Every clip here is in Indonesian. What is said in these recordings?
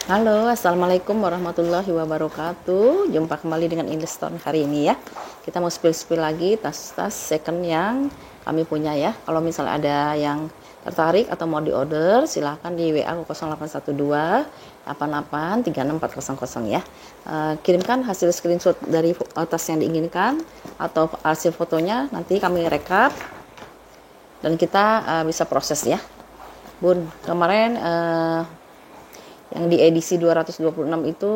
Halo, assalamualaikum warahmatullahi wabarakatuh. Jumpa kembali dengan Indestone hari ini ya. Kita mau spill lagi tas-tas second yang kami punya ya. Kalau misalnya ada yang tertarik atau mau diorder, silahkan di WA 0812 88 36400 ya. Kirimkan hasil screenshot dari tas yang diinginkan atau hasil fotonya, nanti kami rekap dan kita bisa proses ya. Bun, kemarin yang di edisi 226 itu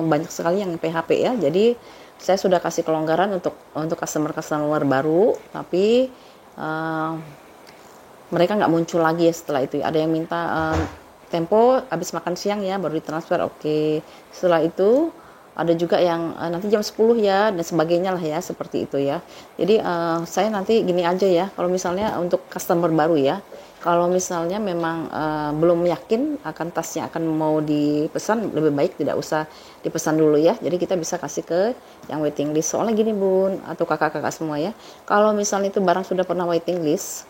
banyak sekali yang PHP ya. Jadi saya sudah kasih kelonggaran untuk customer baru, tapi mereka nggak muncul lagi ya setelah itu. Ada yang minta tempo habis makan siang ya baru ditransfer. Oke. Setelah itu ada juga yang nanti jam 10 ya dan sebagainya lah ya, seperti itu ya. Jadi saya nanti gini aja ya, kalau misalnya untuk customer baru ya, kalau misalnya memang belum yakin akan tasnya akan mau dipesan, lebih baik tidak usah dipesan dulu ya. Jadi kita bisa kasih ke yang waiting list. Soalnya gini Bun, atau kakak-kakak semua ya, kalau misalnya itu barang sudah pernah waiting list,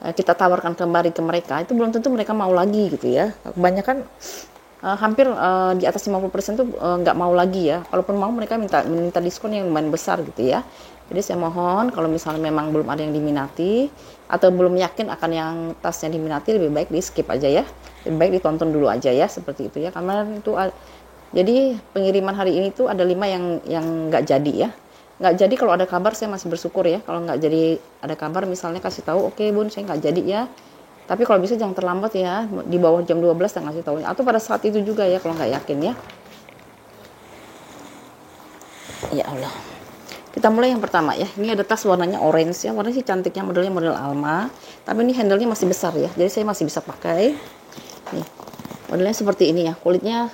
kita tawarkan kembali ke mereka, itu belum tentu mereka mau lagi gitu ya. Kebanyakan hampir di atas 50% tuh nggak mau lagi ya. Kalaupun mau, mereka minta diskon yang lumayan besar gitu ya. Jadi saya mohon kalau misalnya memang belum ada yang diminati atau belum yakin akan yang tasnya diminati, lebih baik di skip aja ya. Lebih baik ditonton dulu aja ya, seperti itu ya. Karena itu jadi pengiriman hari ini tuh ada 5 yang nggak jadi ya. Nggak jadi, kalau ada kabar saya masih bersyukur ya. Kalau nggak jadi ada kabar misalnya kasih tahu, oke Bun saya nggak jadi ya. Tapi kalau bisa jangan terlambat ya, di bawah jam 12 saya ngasih tahu. Atau pada saat itu juga ya kalau nggak yakin ya. Ya Allah. Kita mulai yang pertama ya. Ini ada tas warnanya orange ya. Warnanya sih cantiknya, modelnya model Alma. Tapi ini handle-nya masih besar ya. Jadi saya masih bisa pakai. Nih. Modelnya seperti ini ya. Kulitnya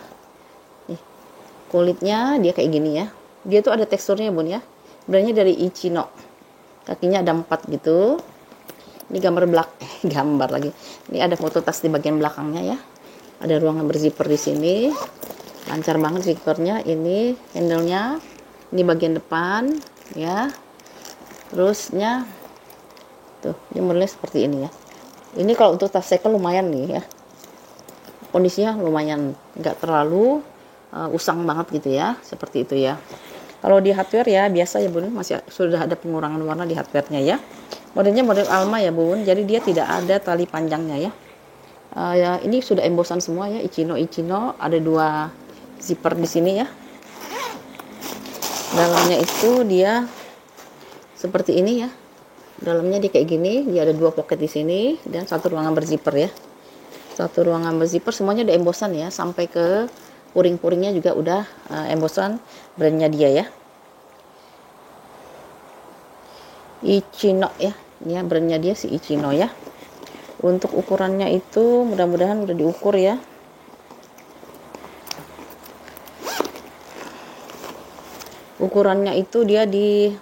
dia kayak gini ya. Dia tuh ada teksturnya Bun ya. Brandnya dari Ichino. Kakinya ada 4 gitu. Ini gambar lagi. Ini ada foto tas di bagian belakangnya ya. Ada ruangan berzipper di sini. Lancar banget zippernya. Ini handle-nya. Ini bagian depan ya. Terusnya tuh, ini modelnya seperti ini ya. Ini kalau untuk tas second lumayan nih ya. Kondisinya lumayan, nggak terlalu usang banget gitu ya. Seperti itu ya. Kalau di hardware ya biasa ya Bun, masih sudah ada pengurangan warna di hardware-nya ya. Modelnya model Alma ya Bun, jadi dia tidak ada tali panjangnya ya. Ya ini sudah embosan semua ya, Ichino, ada 2 zipper di sini ya. Dalamnya itu dia seperti ini ya. Dalamnya dia kayak gini, dia ada 2 pocket di sini dan 1 ruangan berzipper ya. 1 ruangan berzipper, semuanya ada embosan ya, sampai ke puring-puringnya juga udah embosan brandnya dia ya. Ichino ya. Ini ya brandnya dia si Ichino ya. Untuk ukurannya itu mudah-mudahan udah diukur ya. Ukurannya itu dia di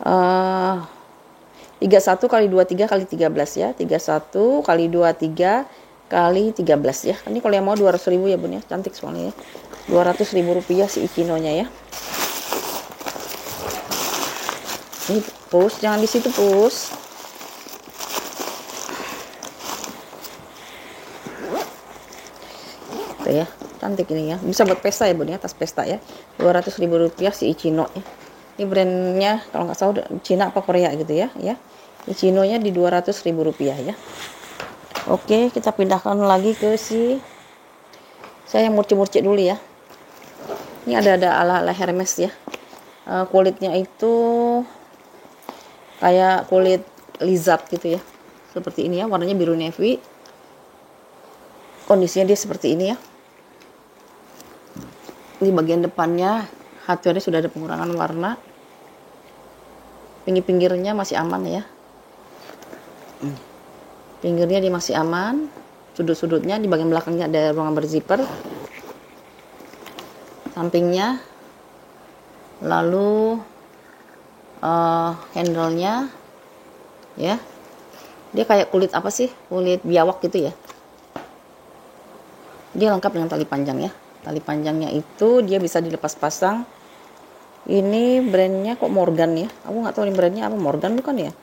31 kali 23 kali 13 ya. 31 kali 23 kali 13 ya. Ini kalau yang mau 200.000 ya Bun ya. Cantik soalnya ya. 200.000 rupiah si Ichino-nya ya. Ini push, jangan di situ push. Tuh ya, cantik ini ya. Bisa buat pesta ya Bun ya, tas pesta ya. 200.000 rupiah si Ichino ya. Ini brandnya kalau nggak salah Cina apa Korea gitu ya. Ya, Ichino-nya di 200.000 rupiah ya. Oke, kita pindahkan lagi ke saya yang murci-murci dulu ya. Ini ada ala Hermes ya. Kulitnya itu kayak kulit lizard gitu ya, seperti ini ya, warnanya biru navy. Kondisinya dia seperti ini ya. Ini bagian depannya hardware-nya sudah ada pengurangan warna. Pinggir-pinggirnya masih aman ya. Pinggirnya dia masih aman. Sudut-sudutnya di bagian belakangnya ada ruangan berzipper. Sampingnya, lalu handle-nya ya, dia kayak kulit apa sih, kulit biawak gitu ya. Dia lengkap dengan tali panjang ya. Tali panjangnya itu dia bisa dilepas pasang. Ini brandnya kok Morgan ya, aku nggak tahu ini brandnya apa. Morgan bukan ya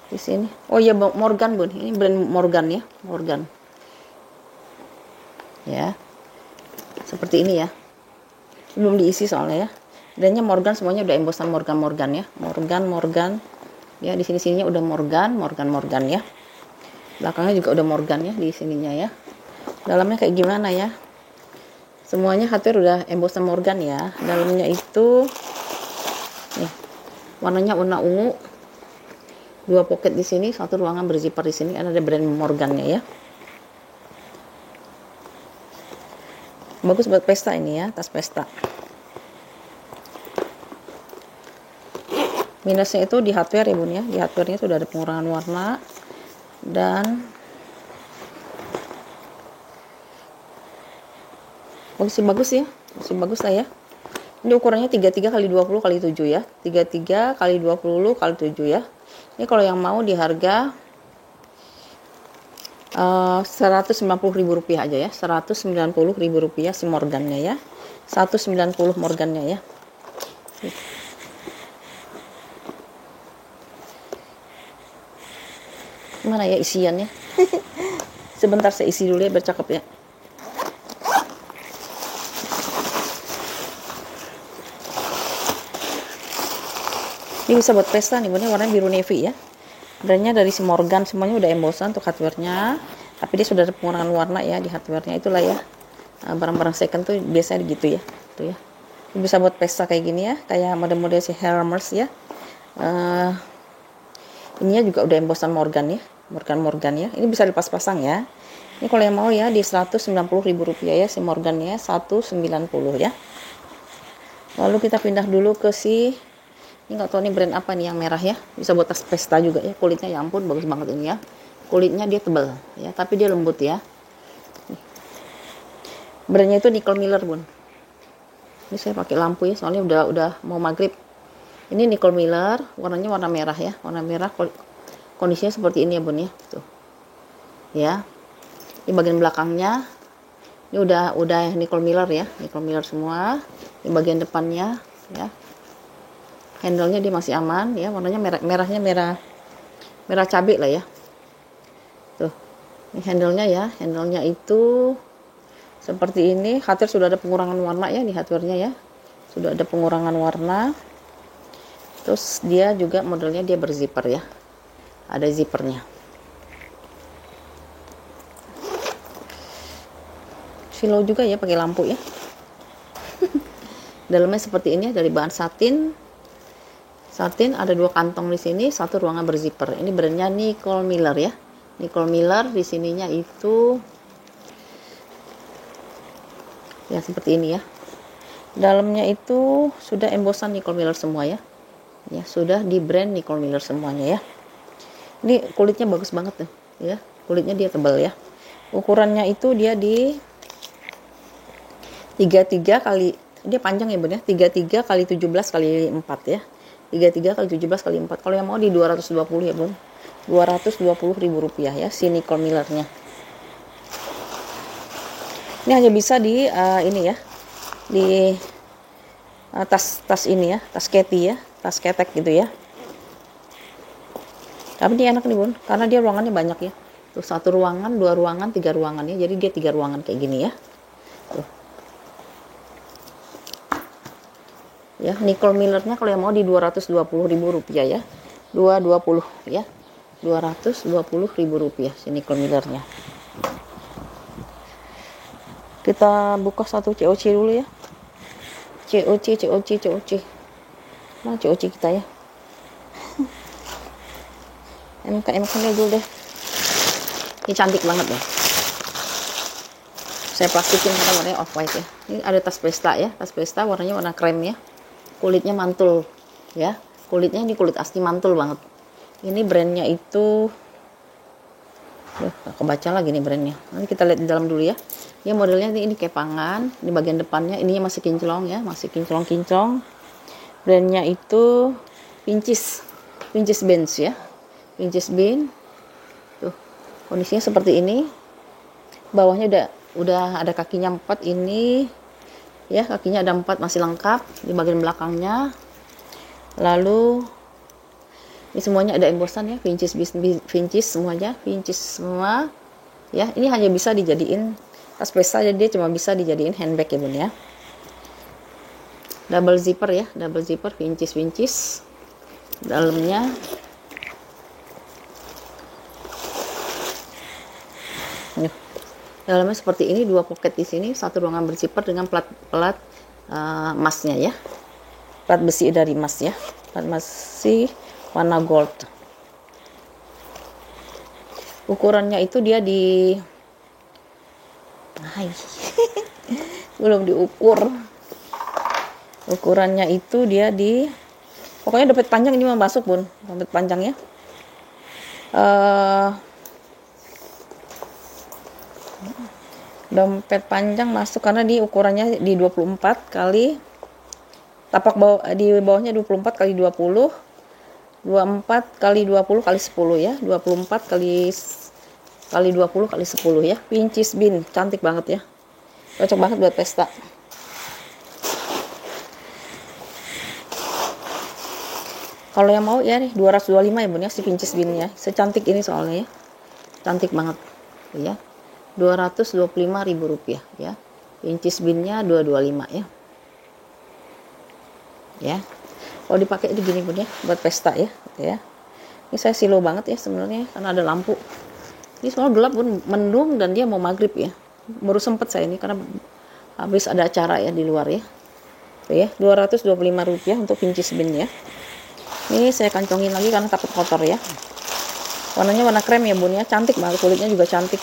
di sini. Oh iya Morgan Bun, ini brand Morgan ya, Morgan. ya. Seperti ini ya. Belum diisi soalnya ya. Brandnya Morgan, semuanya udah embosan Morgan ya. Morgan ya, di sini-sininya udah Morgan ya. Belakangnya juga udah Morgan ya di sininya ya. Dalamnya kayak gimana ya? Semuanya hardware udah embosan Morgan ya. Dalamnya itu nih, warnanya warna ungu. 2 pocket di sini, 1 ruangan berzipper di sini. Ada brand Morgannya ya. Bagus buat pesta ini ya, tas pesta. Minusnya itu di hardware ya bun ya. Di hardware-nya sudah ada pengurangan warna dan masih bagus ya, masih bagus lah ya. Ini ukurannya 33 kali 20 kali 7 ya. 33 kali 20 kali 7 ya. Ini kalau yang mau di harga Rp190.000 aja ya. Rp190.000 si Morgannya ya. 190 Morgannya ya. Mana ya isiannya? Sebentar saya isi dulu ya, bercakap ya. Ini bisa buat pesta nih, warnanya biru navy ya. Brandnya dari si Morgan, semuanya udah embosan untuk hardware-nya. Tapi dia sudah ada pengurangan warna ya di hardware-nya, itulah ya. Barang-barang second tuh biasanya gitu ya. Tuh ya. Ini bisa buat pesta kayak gini ya, kayak model-model si Hermes ya. Ininya juga udah embosan Morgan ya. Morgan ya. Ini bisa dipas-pasang ya. Ini kalau yang mau ya di Rp190.000 ya si Morgannya 190 ya. Lalu kita pindah dulu ke si, ini nggak tahu nih brand apa nih yang merah ya. Bisa buat tas pesta juga ya. Kulitnya ya ampun bagus banget ini ya. Kulitnya dia tebal ya, tapi dia lembut ya. Nih. Brandnya itu Nicole Miller bun. Ini saya pakai lampu ya, soalnya udah mau maghrib. Ini Nicole Miller, warnanya warna merah ya. Warna merah, kondisinya seperti ini ya bun ya. Tuh. Ya. Ini bagian belakangnya. Ini udah Nicole Miller ya. Nicole Miller semua. Ini bagian depannya ya. Handle-nya dia masih aman ya. Warnanya merahnya merah cabai lah ya. Tuh. Ini handle-nya ya. Handle-nya itu seperti ini. Hardware sudah ada pengurangan warna ya di hardware-nya ya. Sudah ada pengurangan warna. Terus dia juga modelnya dia berzipper ya. Ada zippernya. Silau juga ya pakai lampu ya. Dalamnya seperti ini ya, dari bahan satin. Satin ada 2 kantong di sini, 1 ruangan berzipper. Ini brandnya Nicole Miller ya. Nicole Miller di sininya itu ya seperti ini ya. Dalamnya itu sudah embosan Nicole Miller semua ya. Ya, sudah di brand Nicole Miller semuanya ya. Ini kulitnya bagus banget tuh ya. Kulitnya dia tebal ya. Ukurannya itu dia di 33 kali, dia panjang ya bun ya. 33 kali 17 kali 4 ya. 33 kali 17 kali 4. Kalau yang mau di 220 ya bun. Rp220.000 ya si Nicole Millernya. Ini hanya bisa di ini ya. Di tas ini ya, tas keti ya, tas ketek gitu ya. Tapi dia enak nih bun, karena dia ruangannya banyak ya. Tuh 1 ruangan, 2 ruangan, 3 ruangan ya. Jadi dia 3 ruangan kayak gini ya. Tuh. Ya, Nicole Millernya kalau yang mau di Rp220.000 ya. 220 ya. Rp220.000 si Nicole Millernya. Kita buka satu COC dulu ya. COC. Mana COC kita ya? MK dulu deh. Ini cantik banget ya. Saya plastikin karena warnanya off white ya. Ini ada tas pesta ya. Tas pesta warnanya warna krem ya. Kulitnya mantul ya. Kulitnya ini kulit asli mantul banget. Ini brandnya itu, kebaca lagi nih brandnya. Nanti kita lihat di dalam dulu ya. Ya modelnya ini kepangan. Di bagian depannya ininya masih kinclong ya. Masih kinclong. Brandnya itu Pinches Benz ya. Pinches Benz. Tuh. Kondisinya seperti ini. Bawahnya udah ada kakinya 4 ini. Ya, kakinya ada 4 masih lengkap di bagian belakangnya. Lalu ini semuanya ada embosan ya, Pinches semuanya, Pinches semua. Ya, ini hanya bisa dijadiin Tas pesta, jadi dia cuma bisa dijadiin handbag ya bun ya. Double zipper ya, double zipper, wincis dalamnya. Dalamnya seperti ini, 2 pocket di sini, 1 ruangan berzipper dengan plat emasnya ya, plat besi dari emas ya, plat besi warna gold. Ukurannya itu dia di belum diukur. Ukurannya itu dia di, pokoknya dompet panjang ini mau masuk bun, dompet panjangnya. Dompet panjang masuk karena di ukurannya di 24 kali tapak bawah, di bawahnya 24 kali 20, 24 kali 20 kali 10 ya, 24 kali 20 kali 10 ya. Pincis bin, cantik banget ya, cocok banget buat pesta. Kalau yang mau ya nih 225 ya bun ya, si pincis bin ya, secantik ini soalnya ya, cantik banget ya. 225.000 rupiah ya, pincis binnya 225 ya. Ya, kalau dipakai itu gini bun ya, buat pesta ya, gitu ya. Ini saya silo banget ya sebenarnya karena ada lampu. Ini semua gelap bun, mendung dan dia mau maghrib ya. Baru sempet saya ini karena habis ada acara ya di luar ya. Oke ya, 225 rupiah untuk pincis bin ya. Ini saya kantongin lagi karena takut kotor ya. Warnanya warna krem ya bun ya, cantik banget, kulitnya juga cantik.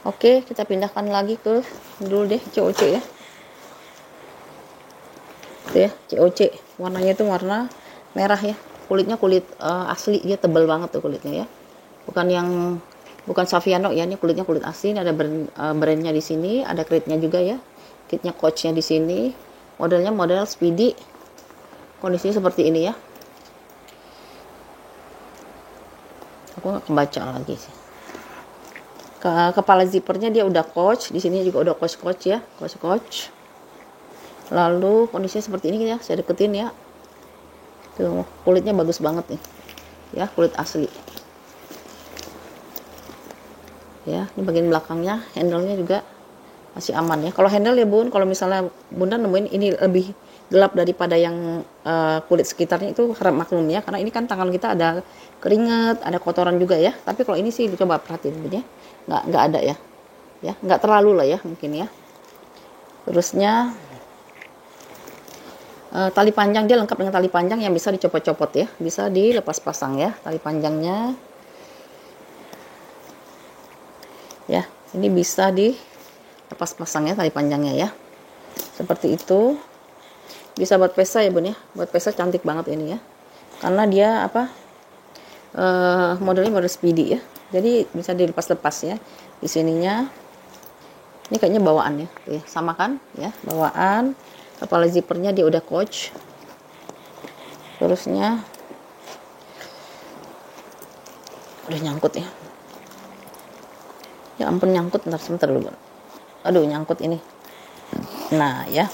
Oke, kita pindahkan lagi ke dulu deh COC ya. Tuh ya, COC. Warnanya itu warna merah ya. Kulitnya kulit asli, dia tebal banget tuh kulitnya ya. Bukan Saviano ya, ini kulitnya kulit asli. Ini ada brandnya di sini, ada kritnya juga ya. Kitnya Coachnya di sini. Modelnya model Speedy. Kondisinya seperti ini ya. Aku nggak kebaca lagi sih. Kepala zippernya dia udah Coach, di sini juga udah Coach ya, Coach. Lalu kondisinya seperti ini ya, saya deketin ya. Tuh, kulitnya bagus banget nih. Ya, kulit asli. Ya, ini bagian belakangnya, handle-nya juga masih aman ya. Kalau handle ya bun, kalau misalnya bunda nemuin ini lebih gelap daripada yang kulit sekitarnya, itu harap maklum ya, karena ini kan tangan kita ada keringat, ada kotoran juga ya. Tapi kalau ini sih coba perhatiin bun ya, nggak ada ya, nggak terlalu lah ya mungkin ya. Terusnya tali panjang, dia lengkap dengan tali panjang yang bisa dicopot-copot ya, bisa dilepas pasang ya tali panjangnya ya. Ini bisa dilepas pasang ya tali panjangnya ya, seperti itu. Bisa buat pesta ya bun ya, buat pesta cantik banget ini ya, karena dia modelnya model Speedy ya, jadi bisa dilepas-lepas ya. Di sininya ini kayaknya bawaan ya, tuh ya, sama kan ya, bawaan. Kepala zippernya dia udah Coach. Terusnya udah nyangkut ya. Ya ampun, nyangkut, sebentar dulu. Aduh, nyangkut ini. Nah ya.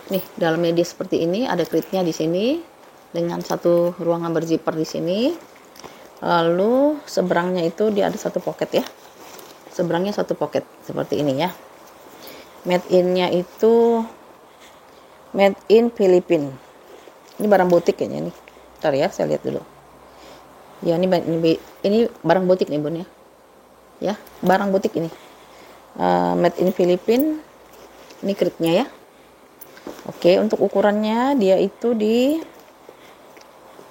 Nih, dalamnya dia seperti ini, ada kritnya di sini dengan 1 ruangan berzipper di sini. Lalu seberangnya itu dia ada 1 pocket ya. Seberangnya 1 pocket seperti ini ya. Made in-nya itu made in Filipina. Ini barang butik kayaknya nih. Bentar ya, saya lihat dulu. Ya, ini barang butik nih bun ya. Ya, barang butik ini. Made in Filipina. Ini kritnya ya. Oke, untuk ukurannya dia itu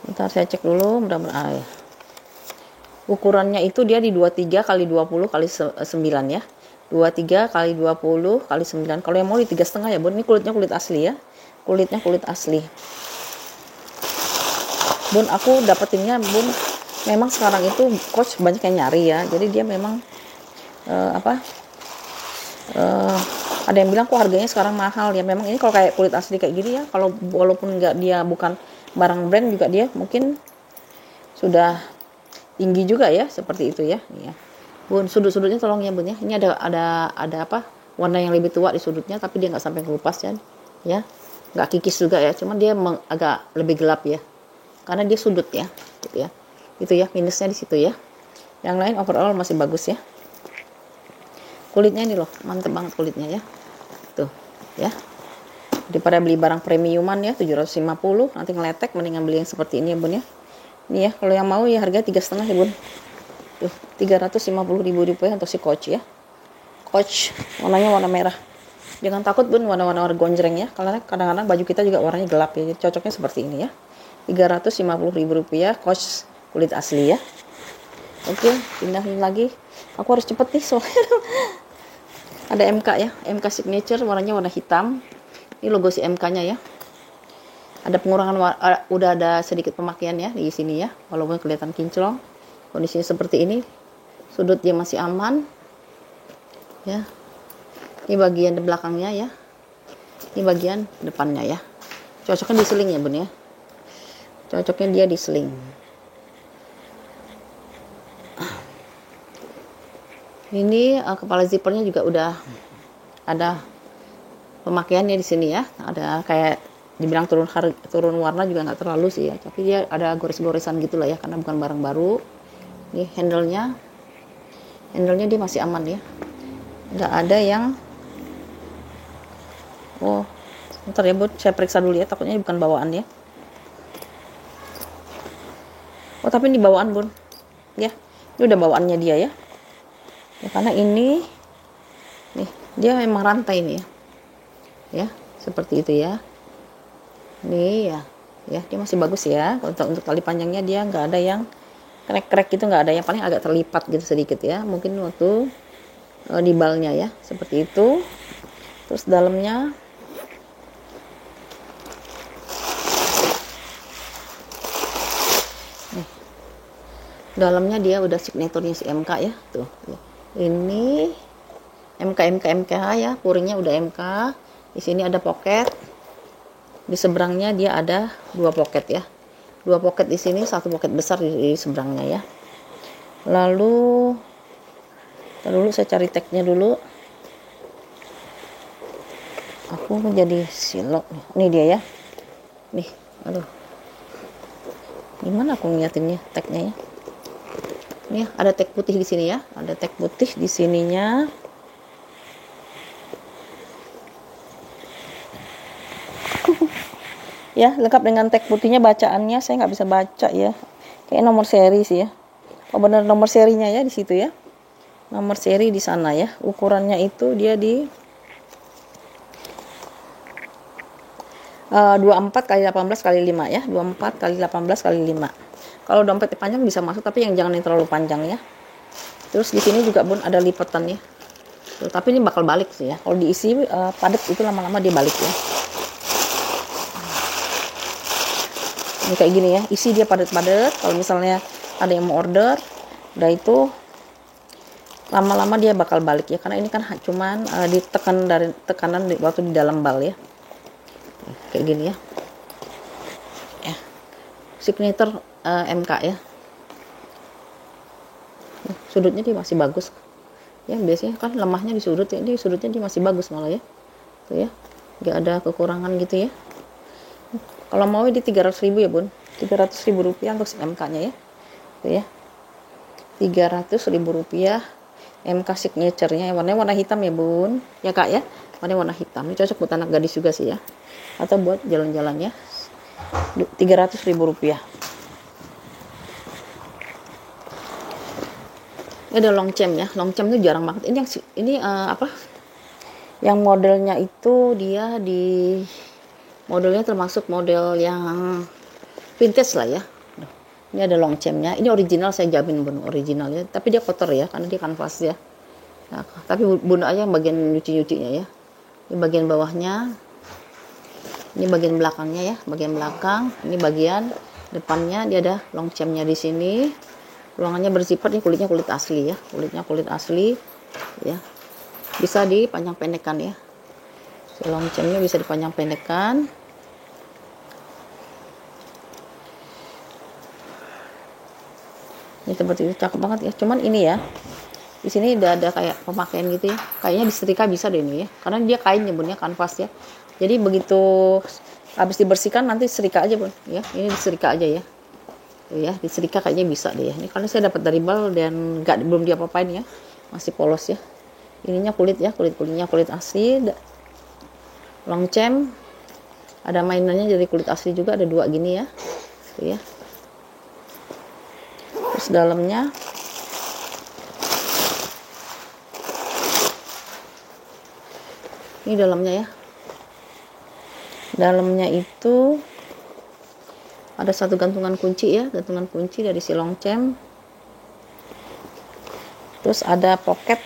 bentar saya cek dulu, mudah-mudahan ya. Ukurannya itu dia di 23 kali 20 kali 9 ya. 23 kali 20 kali 9. Kalau yang mau di 3,5 ya bun. Ini kulitnya kulit asli ya. Kulitnya kulit asli. Bun, aku dapetinnya bun, memang sekarang itu Coach banyak yang nyari ya. Jadi dia memang ada yang bilang kok harganya sekarang mahal ya. Memang ini kalau kayak kulit asli kayak gini ya, kalau walaupun dia bukan barang brand juga dia mungkin sudah tinggi juga ya, seperti itu ya. Ya. Bun, sudut-sudutnya tolong ya bun ya. Ini ada warna yang lebih tua di sudutnya, tapi dia nggak sampai ngelupas ya. ya, nggak kikis juga ya, cuman dia agak lebih gelap ya, karena dia sudut ya, gitu ya. Itu ya minusnya di situ ya. Yang lain overall masih bagus ya. Kulitnya ini loh, mantep banget kulitnya ya. Tuh, ya. Daripada beli barang premiuman ya 750, nanti ngeletek, mendingan beli yang seperti ini ya Bun ya. Ini ya, kalau yang mau ya harga 3,5 ya Bun. Tuh, 350.000 rupiah untuk si Coach ya. Coach, warnanya warna merah. Jangan takut Bun warna-warna gonjreng ya, karena kadang-kadang baju kita juga warnanya gelap ya, jadi cocoknya seperti ini ya. 350.000 rupiah, Coach kulit asli ya. Oke, pindahin lagi. Aku harus cepet nih soalnya ada MK ya, MK signature warnanya warna hitam. Ini logo si MK-nya ya. Ada pengurangan udah ada sedikit pemakaian ya di sini ya, walaupun kelihatan kinclong. Kondisinya seperti ini. Sudut dia masih aman. Ya. Ini bagian belakangnya ya. Ini bagian depannya ya. Cocoknya di seling ya, Bun ya. Cocoknya dia di seling. Ini kepala zippernya juga udah ada pemakaiannya di sini ya. Ada kayak dibilang turun warna juga nggak terlalu sih ya. Tapi dia ada gores-goresan gitulah ya, karena bukan barang baru. Ini handle-nya dia masih aman ya. Nggak ada yang bentar ya Bun, saya periksa dulu ya, takutnya bukan bawaan ya. Tapi ini bawaan Bun ya, ini udah bawaannya dia ya. Karena ini nih dia memang rantai nih ya, seperti itu ya. Nih ya, dia masih bagus ya. Untuk tali panjangnya dia nggak ada yang krek-krek gitu, nggak ada, yang paling agak terlipat gitu sedikit ya, mungkin waktu di balnya ya, seperti itu. Terus dalamnya dia udah signaturnya si MK ya, tuh ini MK ya, puringnya udah MK. Di sini ada pocket, di seberangnya dia ada 2 pocket ya, 2 pocket di sini, 1 pocket besar di seberangnya ya. Lalu saya cari tagnya dulu, aku jadi silok nih dia ya. Nih, aduh, gimana aku ngeliatinnya tagnya ya. Nih ada tag putih di sini ya, ada tag putih di sininya. Ya, lengkap dengan tag putihnya. Bacaannya saya nggak bisa baca ya, kayak nomor seri sih ya. Oh bener, nomor serinya ya di situ ya, nomor seri di sana ya. Ukurannya itu dia di 24 kali 18 kali 5 ya, 24 kali 18 kali 5. Kalau dompet panjang bisa masuk, tapi yang jangan yang terlalu panjang ya. Terus di sini juga Bun ada lipatannya. Tuh, tapi ini bakal balik sih ya. Kalau diisi padat itu lama-lama dia balik ya. Ini kayak gini ya, isi dia padat-padat. Kalau misalnya ada yang mau order, udah itu lama-lama dia bakal balik ya, karena ini kan cuman ditekan dari tekanan waktu di dalam bal ya. Kayak gini ya. Signature MK ya. Sudutnya dia masih bagus ya, biasanya kan lemahnya di sudut ya, ini sudutnya dia masih bagus malah ya. Tuh ya, nggak ada kekurangan gitu ya. Kalau mau di 300.000 ya Bun, 300.000 rupiah untuk MK nya ya. Tuh ya, 300.000 rupiah MK signature-nya. Warnanya warna hitam ya Bun ya Kak ya, warna hitam. Ini cocok buat anak gadis juga sih ya, atau buat jalan-jalan ya. 300.000 rupiah. Ini ada long chain ya, long chain itu jarang banget. Ini apa? Yang modelnya itu dia di modelnya termasuk model yang vintage lah ya. Ini ada long chain-nya. Ini original, saya jamin Bun, original ya. Tapi dia kotor ya, karena dia kanvas ya. Nah, tapi Bun aja yang bagian nyuci-nyucinya ya. Ini bagian bawahnya. Ini bagian belakangnya ya, bagian belakang. Ini bagian depannya dia ada long chain-nya di sini. Ruangannya bersifat, ini kulitnya kulit asli ya, kulitnya kulit asli ya. Bisa dipanjang pendekkan ya. Si long chain-nya bisa dipanjang pendekkan. Ini seperti itu, cakep banget ya. Cuman ini ya, Di sini udah ada kayak pemakaian gitu ya. Kayaknya disetrika bisa deh ini ya. Karena dia kain ya Bun ya, kanvas ya. Jadi begitu habis dibersihkan nanti serika aja Bun ya. Ini diserika aja ya. Tuh ya, diserika kayaknya bisa deh ya. Ini karena saya dapat dari bal dan belum diapa-apain ya. Masih polos ya. Ininya kulit ya, kulitnya kulit asli. Longchamp. Ada mainannya dari kulit asli juga, ada 2 gini ya. Tuh ya. Terus dalamnya ini dalamnya ya. Dalamnya itu ada satu gantungan kunci ya, gantungan kunci dari si Longchamp. Terus ada pocket.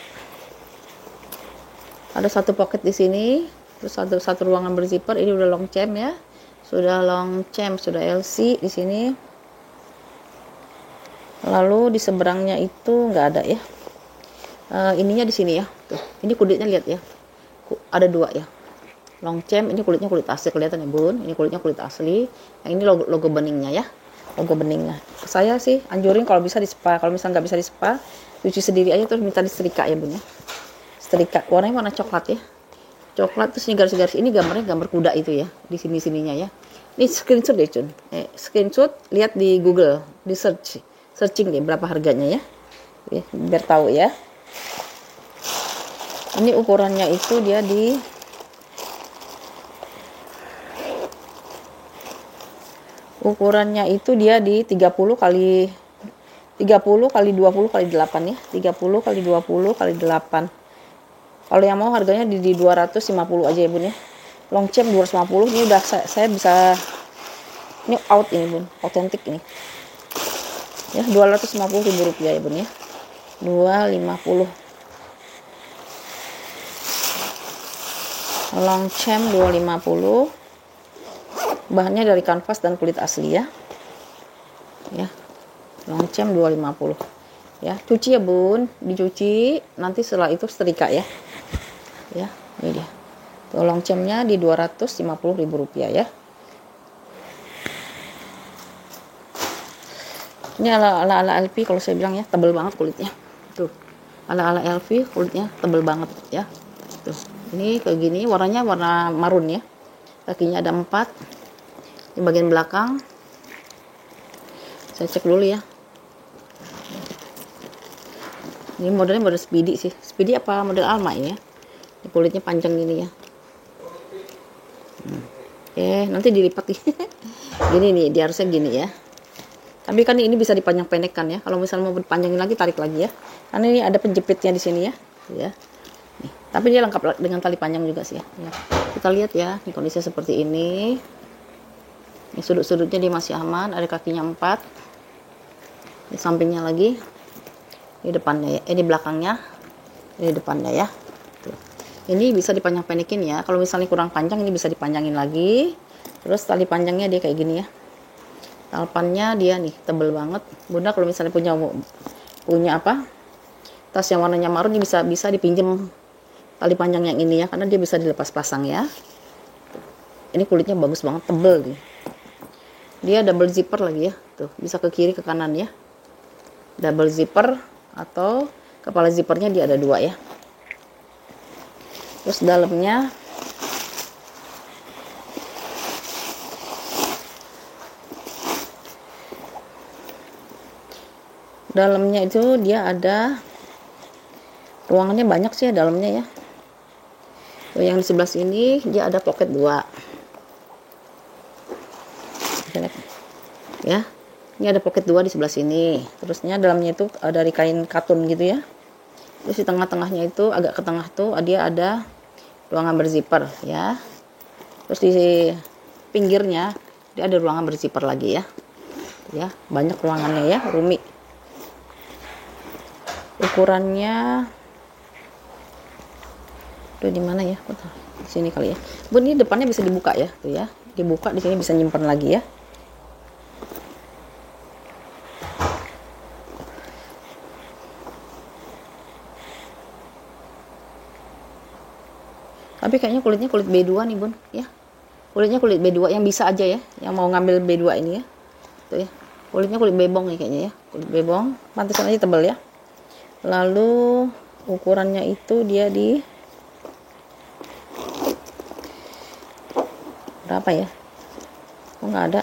Ada satu pocket di sini. Terus satu ruangan berzipper. Ini udah Longchamp ya. Sudah Longchamp, sudah LC di sini. Lalu di seberangnya itu nggak ada ya. Ininya di sini ya. Tuh, ini kulitnya lihat ya. Ada 2 ya. Longchamp, ini kulitnya kulit asli, kelihatan ya Bun. Ini kulitnya kulit asli. Yang ini logo beningnya ya. Logo beningnya. Saya sih anjurin kalau bisa di spa. Kalau misalnya nggak bisa di spa, cuci sendiri aja terus minta disetrika ya Bun ya. Setrika. Warnanya warna coklat ya. Coklat terus ini garis-garis. Ini gambarnya gambar kuda itu ya. Di sini-sininya ya. Ini screenshot deh Cun. Screenshot, lihat di Google, di searching deh berapa harganya ya. Biar tahu ya. Ini ukurannya itu dia di ukurannya itu dia di 30 kali 20 kali 8 ya. 30 kali 20 kali 8. Kalau yang mau harganya di 250 aja ya Bun ya. Longchamp 250. Ini udah saya bisa, ini out ini Bun, otentik ini. Ya, 250.000 rupiah ya Bun ya. 250. Longchamp 250. Bahannya dari kanvas dan kulit asli ya. Ya. Longchamp 250. Ya, cuci ya Bun, dicuci, nanti setelah itu setrika ya. Ya, ini dia. Tuh Longchampnya di 250.000 rupiah ya. Ini ala LV kalau saya bilang ya, tebel banget kulitnya. Tuh. Ala LV kulitnya tebel banget ya. Tuh. Ini kayak gini, warnanya warna marun ya. Kakinya ada 4. Di bagian belakang. Saya cek dulu ya. Ini modelnya model Speedy sih. Speedy apa model Alma ini ya. Ini kulitnya panjang gini ya. Oke, nanti dilipat nih. Gini nih, dia harusnya gini ya. Tapi kan ini bisa dipanjang pendekkan ya. Kalau misalnya mau dipanjangin lagi, tarik lagi ya. Karena ini ada penjepitnya di sini ya. Ya. Nih. Tapi dia lengkap dengan tali panjang juga sih ya. Ya. Kita lihat ya, ini kondisinya seperti ini. Ini sudut-sudutnya dia masih aman, ada kakinya 4. Di sampingnya lagi. Ini depannya ya, ini belakangnya. Ini depannya ya. Tuh. Ini bisa dipanjang pendekin ya. Kalau misalnya kurang panjang ini bisa dipanjangin lagi. Terus tali panjangnya dia kayak gini ya. Talpannya dia nih tebel banget. Bunda kalau misalnya punya apa? Tas yang warnanya marun ini bisa dipinjem tali panjang yang ini ya, karena dia bisa dilepas pasang ya. Ini kulitnya bagus banget, tebel nih. Dia double zipper lagi ya. Tuh, bisa ke kiri ke kanan ya. Double zipper atau kepala zippernya dia ada 2 ya. Terus dalamnya itu dia ada ruangannya banyak sih ya dalamnya ya. Tuh, yang di sebelah sini dia ada pocket 2 ya. Ini ada pocket 2 di sebelah sini. Terusnya dalamnya itu dari kain katun gitu ya. Terus di tengah-tengahnya itu agak ke tengah tuh dia ada ruangan berzipper ya. Terus di pinggirnya dia ada ruangan berzipper lagi ya. Ya, banyak ruangannya ya, rumi. Ukurannya udah di mana ya? Di sini kali ya. Bun, ini depannya bisa dibuka ya, tuh ya. Dibuka, di sini bisa nyimpen lagi ya. Tapi kayaknya kulitnya kulit B2 nih Bun ya. Kulitnya kulit B2 yang bisa aja ya, yang mau ngambil B2 ini ya. Tuh ya. Kulitnya kulit bebong nih kayaknya ya. Kulit bebong, pantesan aja tebel ya. Lalu ukurannya itu dia di berapa ya? Oh, nggak ada.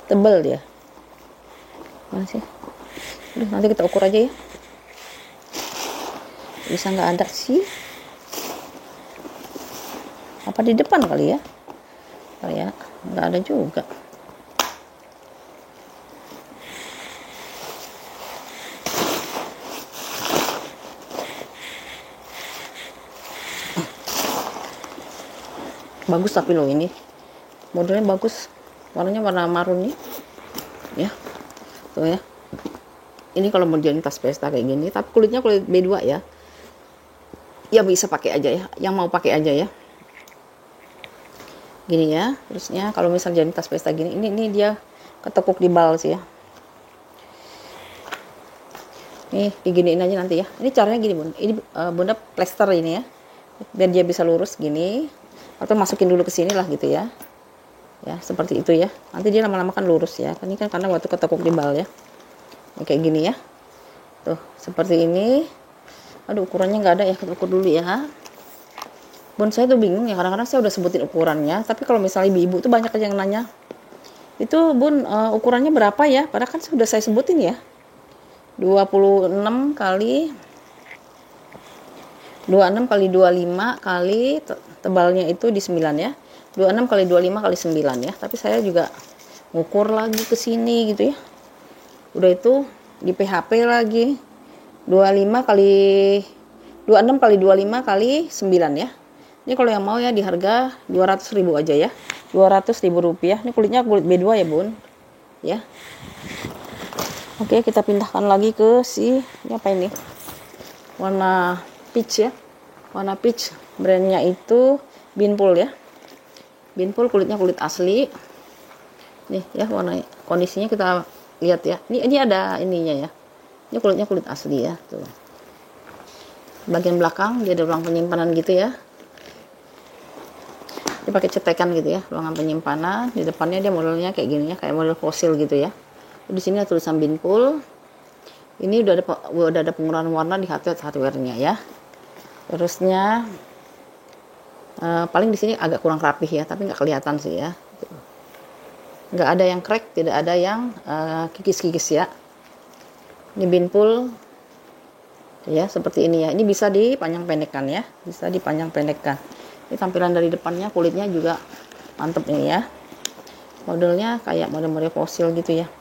Tebel dia. Mana sih? Udah, nanti kita ukur aja ya. Bisa nggak ada sih? Apa di depan kali ya? Oh ya, nggak ada juga. Bagus tapi loh ini. Modelnya bagus. Warnanya warna marun nih. Ya. Tuh ya. Ini kalau mau jadi tas pesta kayak gini, tapi kulitnya kulit B2 ya. Ya bisa pakai aja ya. Yang mau pakai aja ya. Gini ya, terusnya kalau misal jadi tas pesta gini, ini dia ketekuk di bal sih ya. Nih diginiin aja nanti ya. Ini caranya gini bun, ini bunda plester ini ya, biar dia bisa lurus gini, atau masukin dulu ke sini lah gitu ya. Ya seperti itu ya. Nanti dia lama-lama kan lurus ya. Ini kan karena waktu ketekuk di bal ya. Ini kayak gini ya. Tuh seperti ini. Aduh ukurannya nggak ada ya, kita ukur dulu ya. Bun saya tuh bingung ya, kadang-kadang saya udah sebutin ukurannya, tapi kalau misalnya ibu-ibu tuh banyak aja yang nanya, itu bun ukurannya berapa ya, padahal kan sudah saya sebutin ya, 26 kali 25 kali tebalnya itu di 9 ya, 26 kali 25 kali 9 ya, tapi saya juga ngukur lagi ke sini gitu ya, udah itu di PHP lagi 25 kali 26 kali 25 kali 9 ya. Ini kalau yang mau ya di harga 200.000 aja ya. 200.000 rupiah. Ini kulitnya kulit B2 ya bun. Ya. Oke kita pindahkan lagi ke si, ini apa ini? Warna peach ya. Warna peach. Brandnya itu Binpool ya. Binpool kulitnya kulit asli. Nih ya warna kondisinya kita lihat ya. Ini ada ininya ya. Ini kulitnya kulit asli ya. Tuh. Bagian belakang dia ada ruang penyimpanan gitu ya. Dia pakai cetekan gitu ya, ruangan penyimpanan. Di depannya dia modelnya kayak gini ya, kayak model fosil gitu ya. Di sini ada tulisan Binpool. Ini udah ada pengurahan warna di hardware-nya ya. Terusnya paling di sini agak kurang rapih ya, tapi nggak kelihatan sih ya. Nggak ada yang crack, tidak ada yang kikis-kikis ya. Ini Binpool ya, seperti ini ya. Ini bisa dipanjang pendekkan ya, bisa dipanjang pendekkan. Ini tampilan dari depannya, kulitnya juga mantep ini ya. Modelnya kayak model-model fosil gitu ya.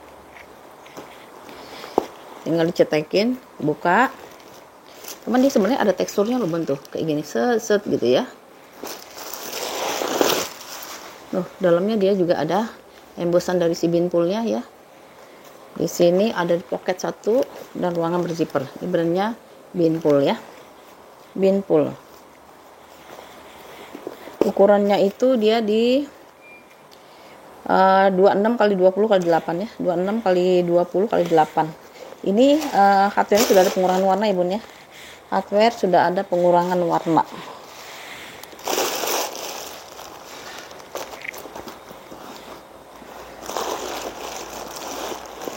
Tinggal dicetekin, buka. Cuman dia sebenarnya ada teksturnya loh bentuk kayak gini, set gitu ya. Loh, dalamnya dia juga ada embosan dari si Binpoolnya ya. Di sini ada pocket 1 dan ruangan berzipper. Ini brandnya Binpool ya. Binpool. Ukurannya itu dia di 26 kali 20 kali 8 ya. 26 kali 20 kali 8. Ini hardware sudah ada pengurangan warna ya bun ya. Hardware sudah ada pengurangan warna.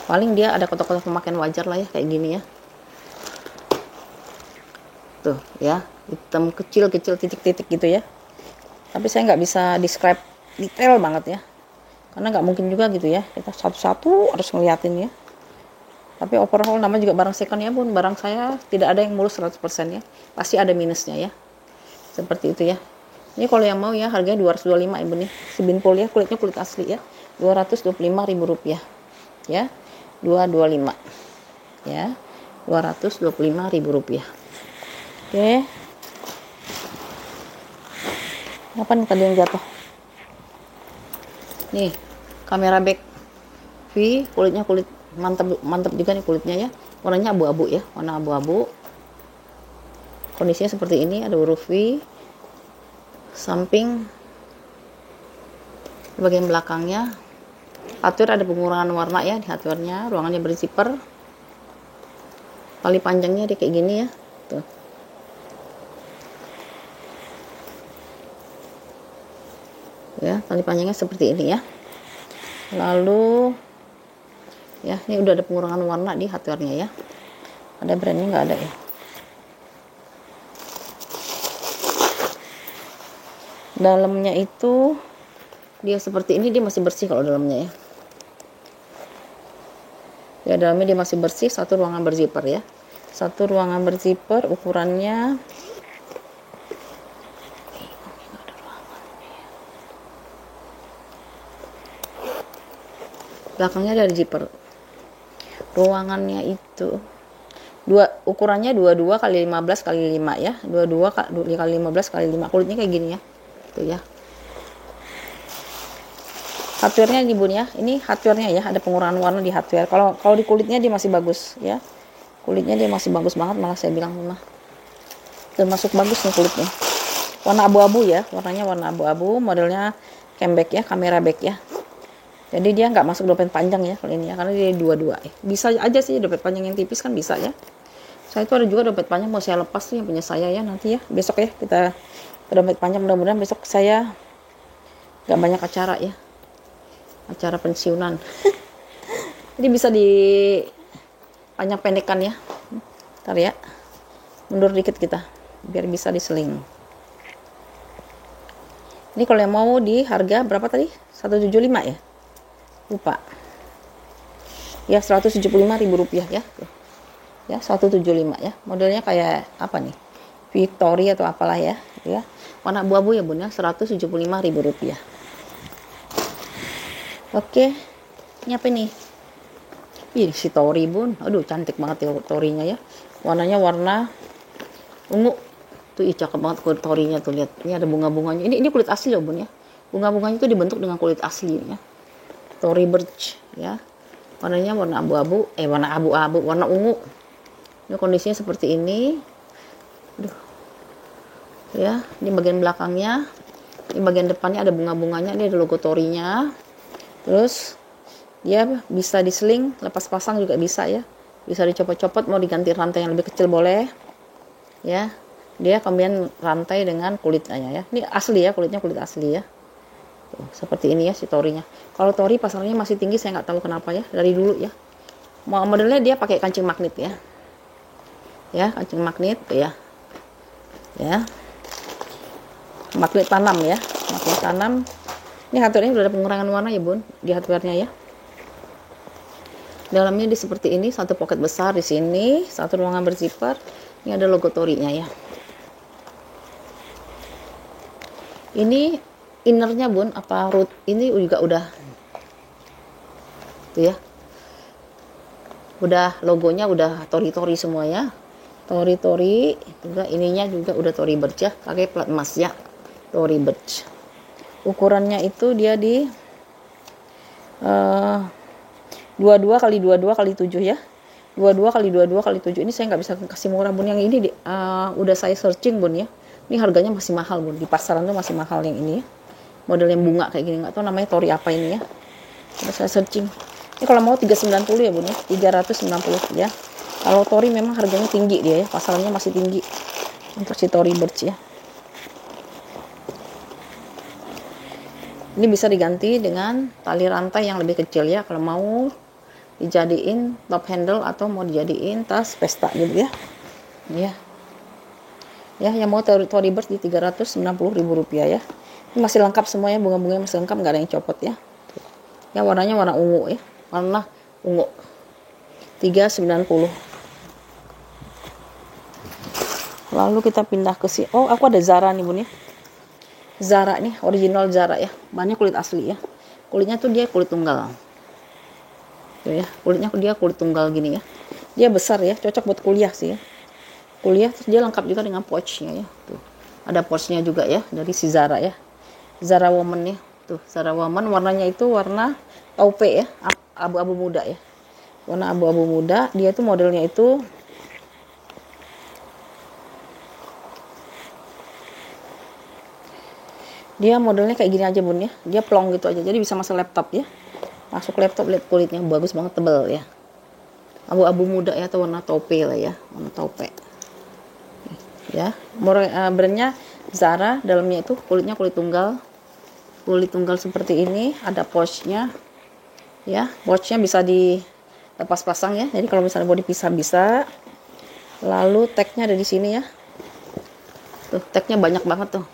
Paling dia ada kotak-kotak pemakaian wajar lah ya, kayak gini ya. Tuh ya, hitam kecil-kecil titik-titik gitu ya. Tapi saya nggak bisa describe detail banget ya, karena nggak mungkin juga gitu ya, kita satu-satu harus ngeliatin ya. Tapi overall nama juga barang second ya bun, barang saya tidak ada yang mulus 100% ya, pasti ada minusnya ya, seperti itu ya. Ini kalau yang mau ya harganya 225 ya bun nih, si Binpool ya, kulitnya kulit asli ya, 225.000 rupiah ya, 225 ya, 225.000 rupiah. Oke. Apa nih tadi yang jatuh? Nih, kamera back V, kulitnya kulit mantap juga nih kulitnya ya. Warnanya abu-abu ya, warna abu-abu. Kondisinya seperti ini, ada huruf V. Samping di bagian belakangnya. Hardware ada pengurangan warna ya di hardware-nya, ruangannya berzipper. Tali panjangnya dia kayak gini ya. Tuh. Ya, tali panjangnya seperti ini ya. Lalu ya, ini udah ada pengurangan warna di hardware-nya ya. Ada brandnya nggak ada ya. Dalamnya itu dia seperti ini, dia masih bersih kalau dalamnya ya. Ya, dalamnya dia masih bersih, satu ruangan berzipper ya. Satu ruangan berzipper, ukurannya belakangnya dari zipper. Ruangannya itu ukurannya 22 kali 15 kali 5 ya. 22 kali 15 kali 5. Kulitnya kayak gini ya. Tuh ya. Hardware-nya nih Bun ya. Ini hardware-nya ya, ada pengurangan warna di hardware. Kalau di kulitnya dia masih bagus ya. Kulitnya dia masih bagus banget, malah saya bilang mah. Termasuk bagus nih kulitnya. Warna abu-abu ya, warnanya warna abu-abu, modelnya camback ya, kamera back ya. Jadi dia nggak masuk dompet panjang ya kalau ini ya, karena dia dua-dua ya. Bisa aja sih dompet panjang yang tipis kan bisa ya. Saya itu ada juga dompet panjang mau saya lepas tuh yang punya saya ya, nanti ya besok ya kita ke dompet panjang, mudah-mudahan besok saya nggak banyak acara ya, acara pensiunan. Jadi bisa di panjang pendekan ya. Ntar ya, mundur dikit kita biar bisa diseling. Ini kalau yang mau di harga berapa tadi? 175 ya? Lupa. Ya, Rp175.000 ya. Ya, 175 ya. Modelnya kayak apa nih? Victory atau apalah ya, gitu ya. Warna abu-abu ya Bun ya, Rp175.000. Oke. Ini apa nih? Ih, si Tori Bun. Aduh, cantik banget ya Torinya ya. Warnanya warna ungu. Tuh, cakep banget kulit Torinya tuh, lihat. Ini ada bunga-bunganya. Ini kulit asli loh Bun ya. Bunga-bunganya itu dibentuk dengan kulit asli ya. Tory Burch ya. Warnanya warna abu-abu, warna abu-abu, warna ungu. Ini kondisinya seperti ini. Aduh. Ya, ini bagian belakangnya. Ini bagian depannya ada bunga-bunganya, ini ada logo Torinya. Terus dia bisa diseling, lepas pasang juga bisa ya. Bisa dicopot-copot, mau diganti rantai yang lebih kecil boleh. Ya. Dia kombin rantai dengan kulitnya ya. Ini asli ya, kulitnya kulit asli ya. Tuh, seperti ini ya si Torinya. Kalau Tori pasarnya masih tinggi, saya nggak tahu kenapa ya, dari dulu ya. Modelnya dia pakai kancing magnet ya. Ya, kancing magnet tuh ya. Ya. Magnet tanam ya. Magnet tanam. Ini hardware-nya udah ada pengurangan warna ya Bun, di hardware-nya ya. Dalamnya di seperti ini, satu pocket besar di sini, satu ruangan berzipper. Ini ada logo Torinya ya. Ini innernya Bun, apa root ini juga udah tuh ya, udah logonya udah Tori semua ya, Tori juga, ininya juga udah Tory Burch ya, pakai plat emas ya, Tory Burch. Ukurannya itu dia di 22 kali 22 kali 7 ya, 22 kali 22 kali 7. Ini saya nggak bisa kasih murah Bun, yang ini udah saya searching Bun ya, ini harganya masih mahal Bun, di pasaran tuh masih mahal yang ini ya. Model yang bunga kayak gini, nggak tahu namanya Tori apa ini ya. Udah saya searching. Ini kalau mau 390 ya Bun ya, 390 ya. Kalau Tori memang harganya tinggi dia ya, pasarannya masih tinggi untuk si Tory Burch ya. Ini bisa diganti dengan tali rantai yang lebih kecil ya, kalau mau dijadiin top handle atau mau dijadiin tas pesta gitu ya. Ya. Ya, yang mau Tory Burch di Rp390.000 ya. Ini masih lengkap semuanya, bunga-bunganya masih lengkap, nggak ada yang copot ya. Ya, warnanya warna ungu ya, warna ungu. 390. Lalu kita pindah ke oh, aku ada Zara nih Bun ya. Zara nih, original Zara ya. Bahannya kulit asli ya. Kulitnya tuh dia kulit tunggal. Tuh ya, kulitnya dia kulit tunggal gini ya. Dia besar ya, cocok buat kuliah sih ya. Kuliah, terus dia lengkap juga dengan pouch-nya ya. Tuh. Ada pouch-nya juga ya dari si Zara ya. Zara Woman ya. Tuh, Zara Woman, warnanya itu warna taupe ya, abu-abu muda ya. Warna abu-abu muda, dia tuh modelnya itu dia modelnya kayak gini aja Bun ya. Dia plong gitu aja. Jadi bisa masuk laptop ya. Masuk laptop, lihat kulitnya bagus banget, tebal ya. Abu-abu muda ya, atau warna taupe lah ya, warna taupe. Ya, brandnya Zara, dalamnya itu kulitnya kulit tunggal seperti ini, ada pouch-nya Ya, watchnya bisa dilepas pasang ya, jadi kalau misalnya mau dipisah bisa. Lalu tagnya ada di sini ya, tuh tagnya banyak banget tuh,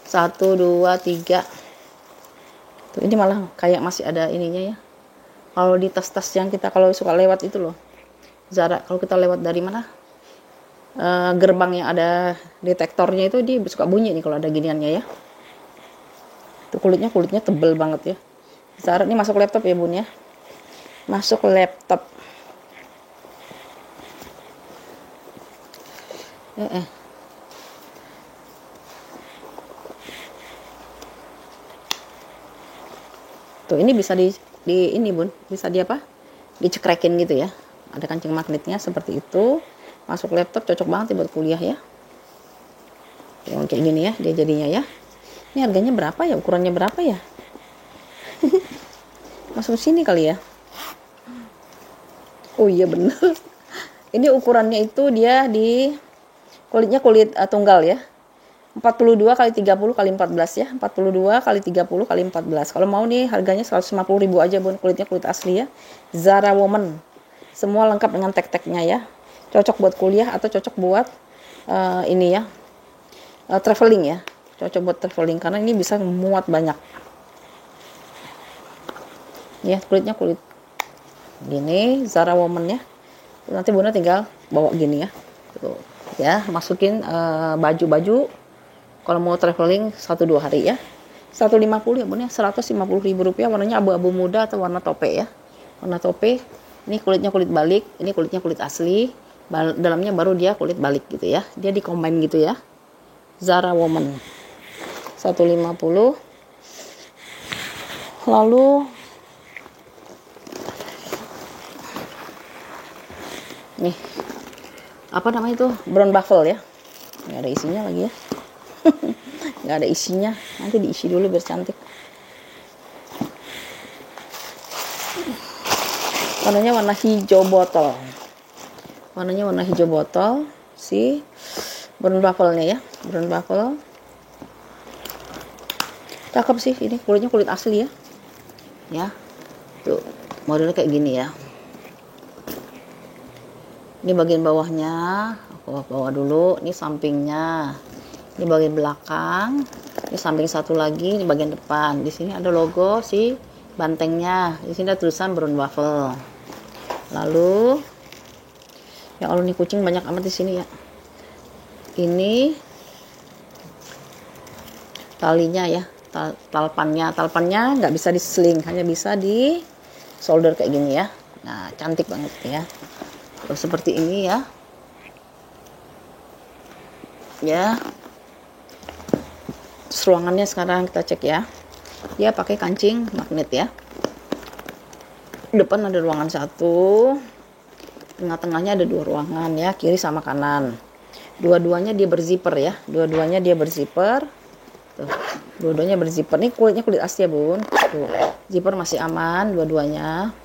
1 2 3 tuh. Ini malah kayak masih ada ininya ya, kalau di tas-tas yang kita kalau suka lewat itu loh Zara, kalau kita lewat dari mana, gerbang yang ada detektornya itu, dia suka bunyi nih kalau ada giniannya ya. Tuh kulitnya tebel banget ya. Zara ini masuk laptop ya bun ya, masuk laptop. Tuh ini bisa di ini bun, bisa di apa, dicekrekin gitu ya, ada kancing magnetnya seperti itu, masuk laptop, cocok banget ya buat kuliah ya. Yang kayak gini ya dia jadinya ya. Ini harganya berapa ya, ukurannya berapa ya? Masuk sini kali ya. Oh iya bener. Ini ukurannya itu dia di kulitnya kulit tunggal ya. 42 kali 30 kali 14 ya. 42 kali 30 kali 14. Kalau mau nih harganya 150.000 aja bun. Kulitnya kulit asli ya. Zara Woman. Semua lengkap dengan tag-tagnya ya. Cocok buat kuliah atau cocok buat ini ya. Traveling ya. Cocok buat traveling karena ini bisa muat banyak. Ya, kulitnya kulit gini, Zara Woman ya. Nanti bunda tinggal bawa gini ya. Tuh. Ya, masukin baju-baju kalau mau traveling 1-2 hari ya. 150 ya bun ya, 150.000 rupiah. Warnanya abu-abu muda atau warna tope ya. Warna tope. Ini kulitnya kulit balik, ini kulitnya kulit asli. Dalamnya baru dia kulit balik gitu ya. Dia di-combine gitu ya. Zara Woman 150. Lalu nih apa namanya itu, brown buffle ya, nggak ada isinya lagi ya. Nggak ada isinya, nanti diisi dulu biar cantik. Warnanya warna hijau botol, warnanya warna hijau botol si brown buffle nya ya. Brown buffle cakep sih, ini kulitnya kulit asli ya. Ya tuh modelnya kayak gini ya. Ini bagian bawahnya, aku bawa dulu. Ini sampingnya, ini bagian belakang, ini samping satu lagi, ini bagian depan. Di sini ada logo si bantengnya, di sini ada tulisan brown buffle. Lalu ya Allah, nih kucing banyak amat di sini ya. Ini talinya ya, talpannya nggak bisa diseling, hanya bisa di solder kayak gini ya. Nah cantik banget ya. Terus seperti ini ya. Ya. Terus ruangannya sekarang kita cek ya. Dia pakai kancing magnet ya. Depan ada ruangan satu. Tengah-tengahnya ada 2 ruangan ya, kiri sama kanan. Dua-duanya dia berzipper ya. Dua-duanya dia berzipper. Tuh. Dua-duanya berzipper. Ini kulitnya kulit asli ya, Bun. Tuh. Zipper masih aman dua-duanya.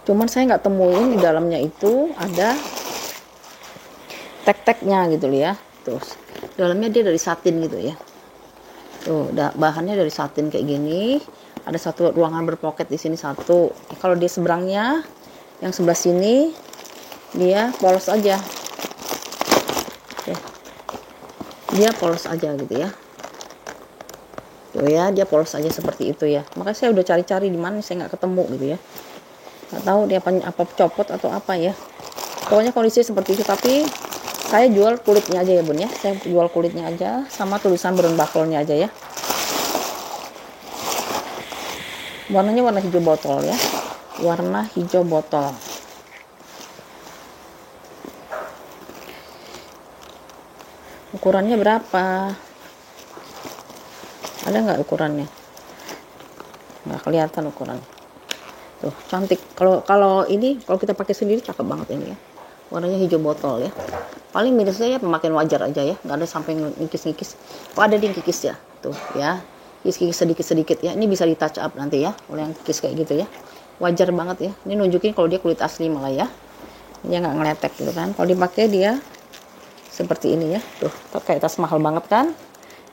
Cuman saya nggak temuin di dalamnya itu ada tag-tagnya gitu loh ya. Terus dalamnya dia dari satin gitu ya. Tuh, bahannya dari satin kayak gini. Ada satu ruangan berpoket di sini satu. Kalau di seberangnya, yang sebelah sini dia polos aja. Oke. Dia polos aja gitu ya. Tuh ya, dia polos aja seperti itu ya. Makanya saya udah cari-cari di mana, saya nggak ketemu gitu ya. Nggak tahu dia apa copot atau apa ya. Pokoknya kondisi seperti itu, tapi saya jual kulitnya aja ya Bun ya. Saya jual kulitnya aja sama tulisan brown buffle-nya aja ya. Warnanya warna hijau botol ya. Warna hijau botol. Ukurannya berapa? Ada nggak ukurannya? Nggak kelihatan ukurannya. Tuh cantik. Kalau ini kalau kita pakai sendiri cakep banget ini ya. Warnanya hijau botol ya. Paling minusnya ya pemakaian wajar aja ya, nggak ada sampai ngikis-ngikis. Oh ada di kikis ya, tuh ya, kikis sedikit-sedikit ya. Ini bisa di touch up nanti ya, oleh yang kikis kayak gitu ya. Wajar banget ya. Ini nunjukin kalau dia kulit asli malah ya. Dia nggak ngeletek gitu kan. Kalau dipakai dia seperti ini ya. Tuh kayak tas mahal banget kan.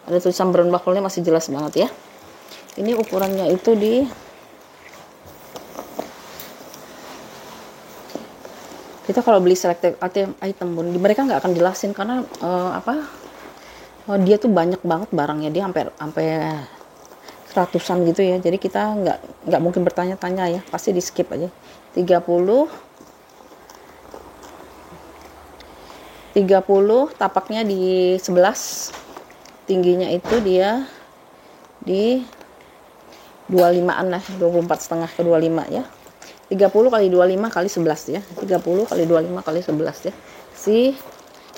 Ada tulisan brown buffle-nya masih jelas banget ya. Ini ukurannya itu kita kalau beli selected item bun, mereka nggak akan jelasin karena dia tuh banyak banget barangnya, dia sampai ratusan gitu ya. Jadi kita nggak mungkin bertanya-tanya ya, pasti di skip aja. 30 tapaknya di 11, tingginya itu dia di 25an lah, 24,5 ke 25 ya. 30 kali 25 kali 11 ya. 30 kali 25 kali 11 ya. Si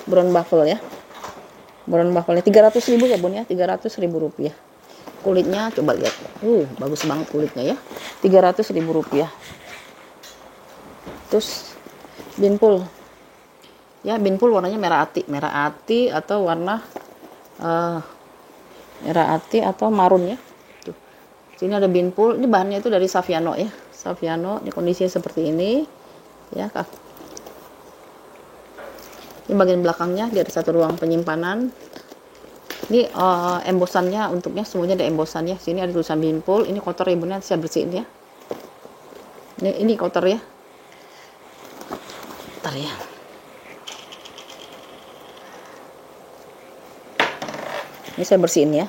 brown buffalo ya. Brown buffalo 300.000 ya bun ya, 300.000 rupiah. Kulitnya coba lihat, bagus banget kulitnya ya, 300.000 rupiah. Terus binpool ya, binpool warnanya merah ati atau warna merah ati atau marun ya. Tuh. Sini ada binpool, ini bahannya itu dari Saviano ya, Saviano. Ini kondisinya seperti ini ya kak. Ini bagian belakangnya, dia ada satu ruang penyimpanan. Ini embosannya, untuknya semuanya ada embosannya. Sini ada tulisan binpool. Ini kotor ya bun, saya bersihin ya. Ini kotor ya. Bentar ya. Ini saya bersihin ya.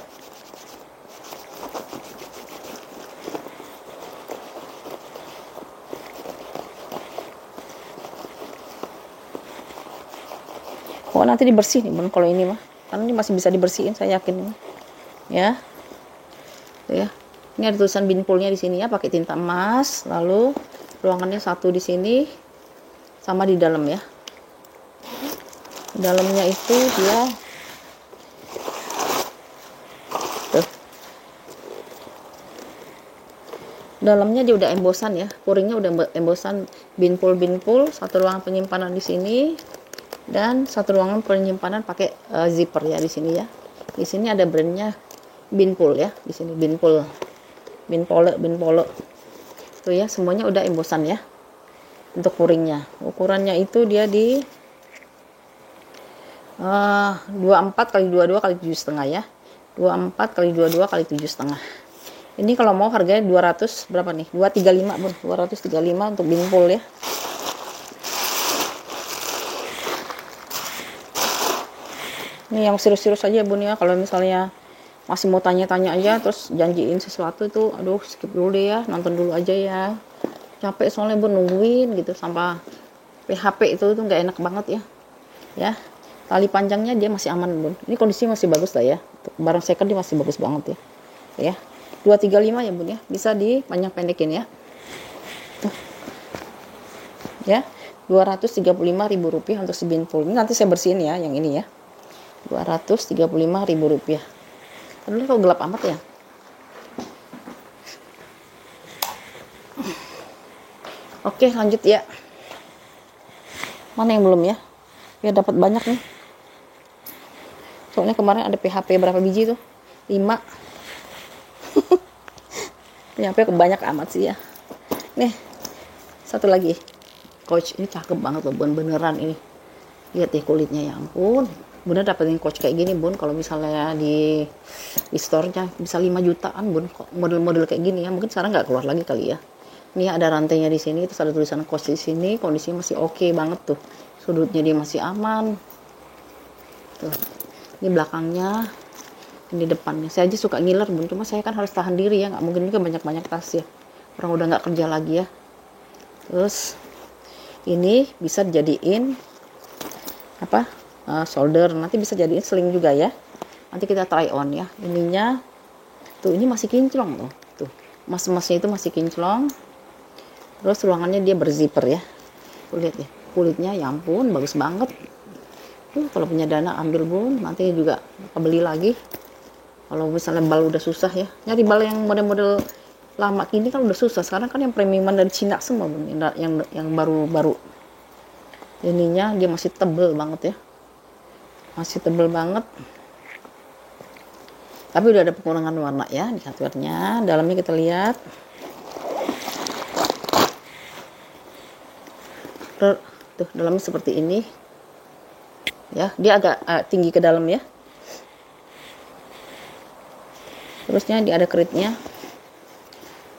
Oh nanti dibersihin bun kalau ini mah, karena ini masih bisa dibersihin saya yakin ya. Tuh ya. Ini ada tulisan binpoolnya di sini ya, pakai tinta emas. Lalu ruangannya satu di sini sama di dalam ya. Dalamnya itu dia tuh. Dalamnya dia udah embosan ya, puringnya udah embosan binpool, satu ruangan penyimpanan di sini dan satu ruangan penyimpanan pakai zipper ya di sini ya. Di sini ada brandnya binpool ya, di sini binpool. Tuh ya, semuanya udah embosan ya. Untuk puringnya, ukurannya itu dia di 24 kali 22 kali 7,5 ya. 24 kali 22 kali 7,5. Ini kalau mau harganya 200 berapa nih? 235 bun, 235 untuk binpool ya. Ini yang serius-serius aja bun ya. Kalau misalnya masih mau tanya-tanya aja terus janjiin sesuatu tuh, aduh skip dulu deh ya, nonton dulu aja ya. Capek soalnya bun nungguin gitu sampai PHP itu tuh nggak enak banget ya. Ya, tali panjangnya dia masih aman bun. Ini kondisi masih bagus lah ya. Barang second dia masih bagus banget ya. Ya, 235 ya bun ya. Bisa dipanjang pendekin ya. Tuh. Ya, 235.000 rupiah untuk si binpool. Ini nanti saya bersihin ya, yang ini ya. 235.000 rupiah. Aduh kok gelap amat ya. Oke lanjut ya. Mana yang belum ya? Ya dapat banyak nih. Soalnya kemarin ada PHP berapa biji tuh? 5. PHP kebanyak amat sih ya. Nih satu lagi. Coach ini cakep banget loh bun, beneran ini. Lihat deh kulitnya ya ampun. Bener dapetin coach kayak gini bun, kalau misalnya di store-nya bisa 5 jutaan bun, model-model kayak gini ya. Mungkin sekarang nggak keluar lagi kali ya. Ini ada rantainya di sini, terus ada tulisan coach di sini, kondisinya masih oke banget tuh. Sudutnya dia masih aman. Tuh. Ini belakangnya, ini depannya. Saya aja suka ngiler bun, cuma saya kan harus tahan diri ya, nggak mungkin juga banyak-banyak tas ya. Orang udah nggak kerja lagi ya. Terus ini bisa dijadiin apa? Solder, nanti bisa jadiin sling juga ya. Nanti kita try on ya. Ininya tuh, ini masih kinclong tuh. Emas-emasnya itu masih kinclong. Terus ruangannya dia berzipper ya. Tuh lihat ya, kulitnya ya ampun bagus banget. Tuh kalau punya dana ambil bun, nanti juga beli lagi. Kalau misalnya bal udah susah ya. Nyari bal yang model-model lama kini kan udah susah. Sekarang kan yang premiuman dari Cina semua bun, yang baru-baru. Ininya dia masih tebel banget ya. Masih tebel banget, tapi udah ada pengurangan warna ya di hardware-nya. Dalamnya kita lihat tuh, dalamnya seperti ini ya, dia agak tinggi ke dalam ya. Terusnya dia ada keritnya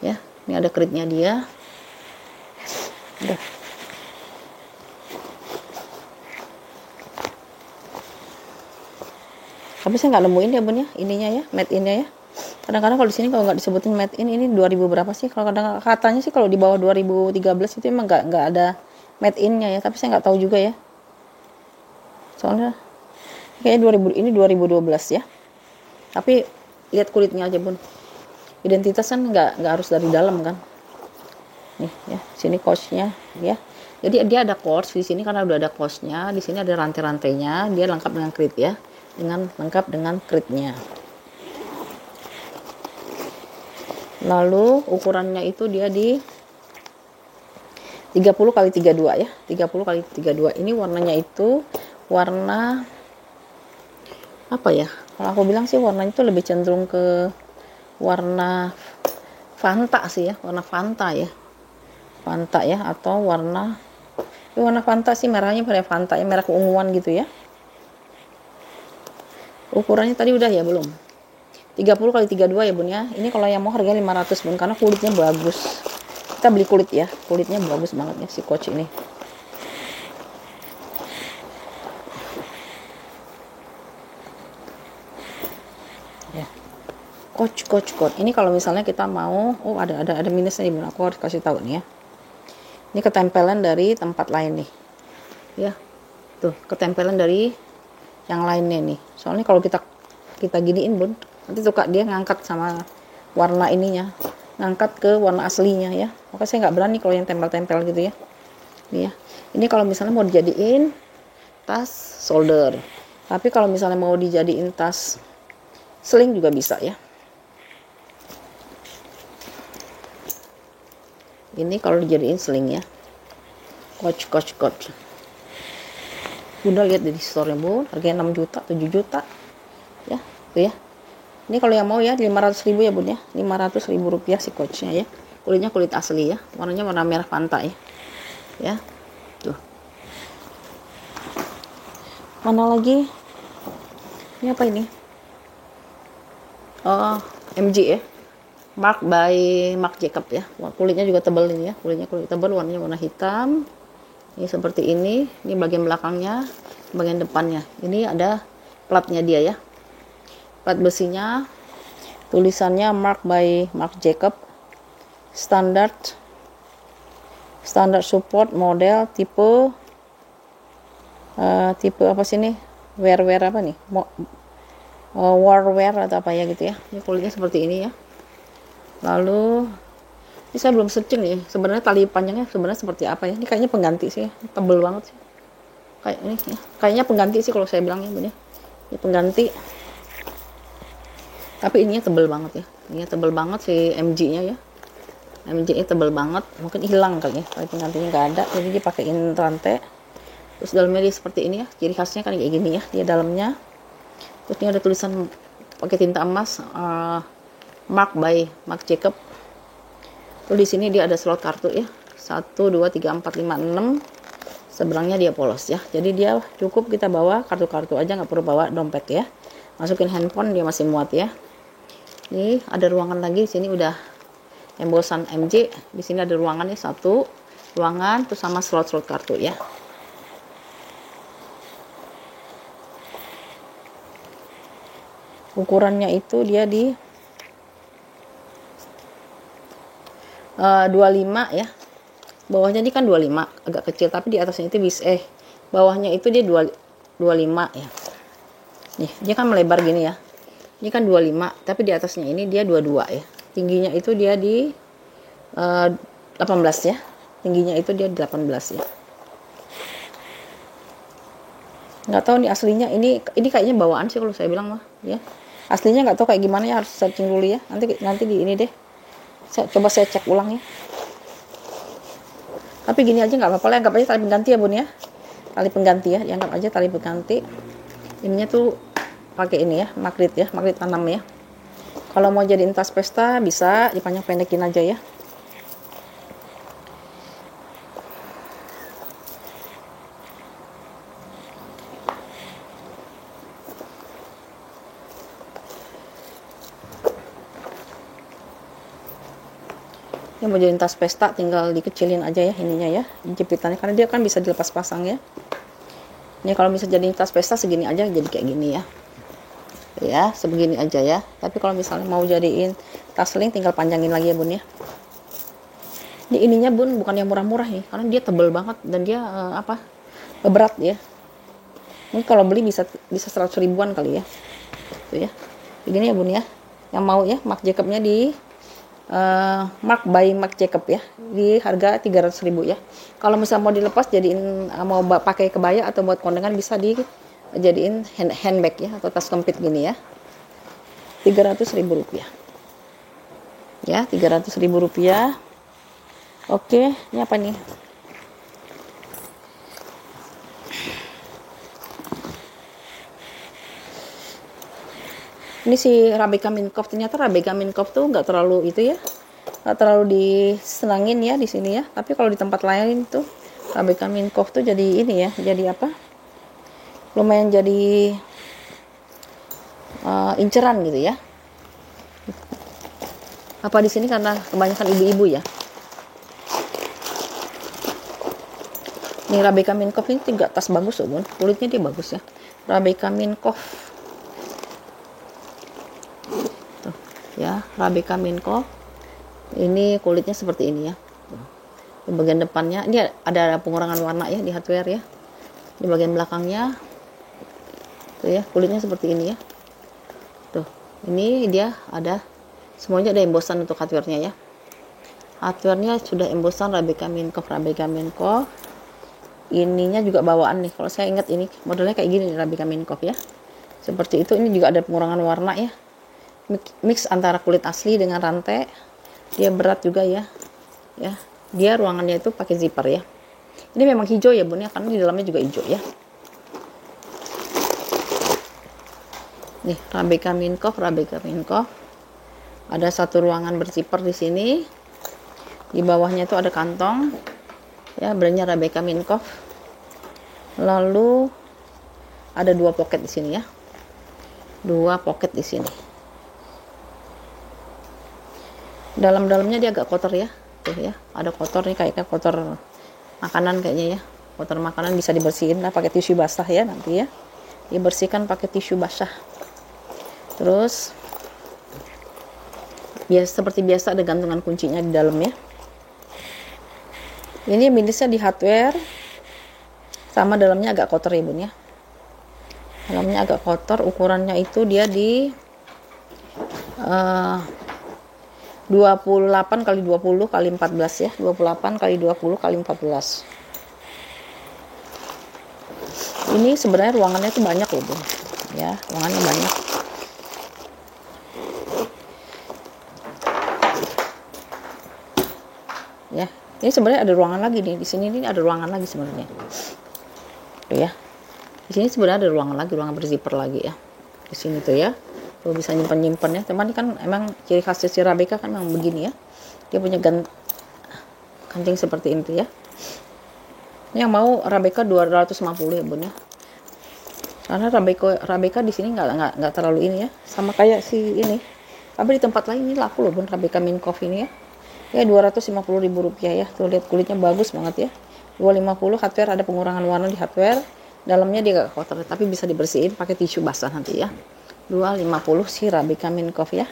Ya, ini ada kritnya dia. Udah. Tapi saya nggak nemuin ya bun ya, ininya ya, made in-nya ya. Kadang-kadang kalau di sini kalau nggak disebutin made in, ini 2000 berapa sih? Kalau kadang katanya sih kalau di bawah 2013 itu emang nggak ada made in-nya ya. Tapi saya nggak tahu juga ya. Soalnya kayaknya 2000 ini 2012 ya. Tapi lihat kulitnya aja bun. Identitas kan nggak harus dari dalam kan. Nih ya, sini coachnya ya. Jadi dia ada coach di sini karena udah ada coachnya. Di sini ada rantai-rantainya. Dia lengkap dengan krit ya. Lengkap dengan kritnya. Lalu ukurannya itu dia di 30 kali 32 ya. 30 kali 32. Ini warnanya itu warna apa ya? Kalau aku bilang sih warnanya itu lebih cenderung ke warna Fanta sih ya, warna Fanta ya. Fanta ya, atau warna Fanta sih, merahnya pada Fanta ya, merah keunguan gitu ya. Ukurannya tadi udah ya belum? 30 kali 32 ya bun ya. Ini kalau yang mau harga 500 bun, karena kulitnya bagus. Kita beli kulit ya, kulitnya bagus banget ya si coach ini. Ya. Coach. Ini kalau misalnya kita mau, oh ada minusnya nih bun, aku harus kasih tahu nih ya. Ini ketempelan dari tempat lain nih. Ya. Tuh, ketempelan dari yang lainnya nih. Soalnya kalau kita giniin bun, nanti suka dia ngangkat sama warna ininya, ngangkat ke warna aslinya ya. Maka saya nggak berani kalau yang tempel-tempel gitu ya. Nih ya. Ini kalau misalnya mau dijadiin tas shoulder. Tapi kalau misalnya mau dijadiin tas sling juga bisa ya. Ini kalau dijadiin sling ya. Coach. Bunda lihat di store-nya bun, harganya 6 juta, 7 juta. Ya, tuh ya. Ini kalau yang mau ya 500.000 ya bun ya. 500.000 rupiah si coachnya ya. Kulitnya kulit asli ya. Warnanya warna merah Fanta ya. Ya. Tuh. Mana lagi? Ini apa ini? Oh, MG ya. Mark Jacob ya. Kulitnya juga tebal ini ya. Kulit tebal, warnanya warna hitam. Ini seperti ini. Ini bagian belakangnya, bagian depannya. Ini ada platnya dia ya. Plat besinya, tulisannya Mark Jacob. Standard support model tipe apa sih ini? Wear apa nih? Warwear atau apa ya gitu ya. Ini kulitnya seperti ini ya. Lalu ini saya belum searching nih, sebenarnya tali panjangnya sebenarnya seperti apa ya. Ini kayaknya pengganti sih ya, tebel banget sih kayak ini ya. Kayaknya pengganti sih kalau saya bilang ya bun ya. Ini pengganti, tapi ininya tebel banget ya. Ini tebel banget si MG nya ya. MG nya tebel banget, mungkin hilang kali ya, tali penggantinya nggak ada, jadi dia pakaiin rantai. Terus dalamnya dia seperti ini ya, ciri khasnya kan kayak gini ya, dia dalamnya. Terus ini ada tulisan pakai tinta emas, Mark Jacob. Terus di sini dia ada slot kartu ya. 1 2 3 4 5 6. Seberangnya dia polos ya. Jadi dia cukup kita bawa kartu-kartu aja, nggak perlu bawa dompet ya. Masukin handphone dia masih muat ya. Ini ada ruangan lagi, di sini udah embosan MJ. Di sini ada ruangannya, satu ruangan tuh sama slot-slot kartu ya. Ukurannya itu dia di 25 ya. Bawahnya ini kan 25, agak kecil, tapi di atasnya itu bisa bawahnya itu dia 25 ya. Nih, dia kan melebar gini ya. Ini kan 25, tapi di atasnya ini dia 22 ya. Tingginya itu dia di 18 ya. Tingginya itu dia di 18 ya. Nggak tahu nih aslinya, ini kayaknya bawaan sih kalau saya bilang mah ya. Aslinya nggak tahu kayak gimana ya, harus searching dulu ya. Nanti di ini deh. Coba saya cek ulang ya. Tapi gini aja nggak apa-apa lah, anggap aja tali pengganti ya bun ya. Tali pengganti ya, dianggap aja tali pengganti. Ininya tuh pakai ini ya, magnet tanam ya. Kalau mau jadiin tas pesta bisa dipanjang-pendekin aja ya. Ini mau jadiin tas pesta, tinggal dikecilin aja ya ininya ya, jepitannya, karena dia kan bisa dilepas pasang ya. Ini kalau bisa jadiin tas pesta segini aja, jadi kayak gini ya. Ya, sebegini aja ya. Tapi kalau misalnya mau jadiin tas sling, tinggal panjangin lagi ya bun ya. Ini ininya bun bukan yang murah-murah nih, karena dia tebel banget dan dia berat ya. Ini kalau beli bisa 100 ribuan kali ya. Tuh ya. Begini ya bun ya. Yang mau ya Marc Jacobsnya di Marc by Marc Jacob ya, di harga 300.000 ya. Kalau misalnya mau dilepas jadiin, mau pakai kebaya atau buat kondangan, bisa dijadiin handbag ya, atau tas kempit gini ya. 300.000 rupiah ya, 300.000 rupiah. Oke, ini apa nih? Ini si Rebecca Minkoff. Ternyata Rebecca Minkoff tuh nggak terlalu itu ya, nggak terlalu disenangin ya di sini ya. Tapi kalau di tempat lain tuh Rebecca Minkoff tuh jadi ini ya, jadi apa? Lumayan jadi inceran gitu ya. Apa di sini karena kebanyakan ibu-ibu ya. Nih Rebecca Minkoff ini juga tas bagus loh bun, kulitnya dia bagus ya. Rebecca Minkoff. Ya, Rebecca Minkoff ini kulitnya seperti ini ya. Di bagian depannya ini ada pengurangan warna ya di hardware ya. Di bagian belakangnya tuh ya, kulitnya seperti ini ya. Tuh, ini dia ada semuanya, ada embosan untuk hardware-nya ya. Hardware-nya sudah embosan Rebecca Minkoff. Ininya juga bawaan nih. Kalau saya ingat ini modelnya kayak gini Rebecca Minkoff ya. Seperti itu. Ini juga ada pengurangan warna ya. Mix antara kulit asli dengan rantai. Dia berat juga ya. Ya, dia ruangannya itu pakai zipper ya. Ini memang hijau ya bun ya, karena di dalamnya juga hijau ya. Nih Rebecca Minkoff. Ada satu ruangan berzipper di sini. Di bawahnya itu ada kantong. Ya, brandnya Rebecca Minkoff. Lalu ada 2 pocket di sini ya. 2 pocket di sini. Dalam-dalamnya dia agak kotor ya. Tuh ya, ada kotor nih, kayaknya kotor makanan kayaknya ya. Kotor makanan bisa dibersihin lah pakai tisu basah ya nanti ya. Dibersihkan pakai tisu basah. Terus seperti biasa ada gantungan kuncinya di dalam ya. Ini minusnya di hardware, sama dalamnya agak kotor ya bun ya. Dalamnya agak kotor. Ukurannya itu dia di 28 kali 20 kali 14 ya, 28 kali 20 kali 14. Ini sebenarnya ruangannya tuh banyak loh bun ya, ruangannya banyak. Ya, ini sebenarnya ada ruangan lagi nih di sini, ini ada ruangan lagi sebenarnya. Tuh ya, di sini sebenarnya ada ruangan lagi, ruangan berzipper lagi ya. Di sini tuh ya. Tuh bisa nyimpan ya. Teman, ini kan emang ciri khasnya si Rebecca kan memang begini ya. Dia punya kancing seperti itu ya. Ini yang mau Rebecca 250 ya bun ya. Karena Rebecca di sini nggak terlalu ini ya. Sama kayak si ini. Tapi di tempat lain ini laku loh bun, Rebecca Minkoff ini ya. Ya 250.000 rupiah ya. Tuh lihat kulitnya bagus banget ya. 250 hardware, ada pengurangan warna di hardware. Dalamnya dia nggak kotor, tapi bisa dibersihin pakai tisu basah nanti ya. 250 si Rebecca Minkoff ya.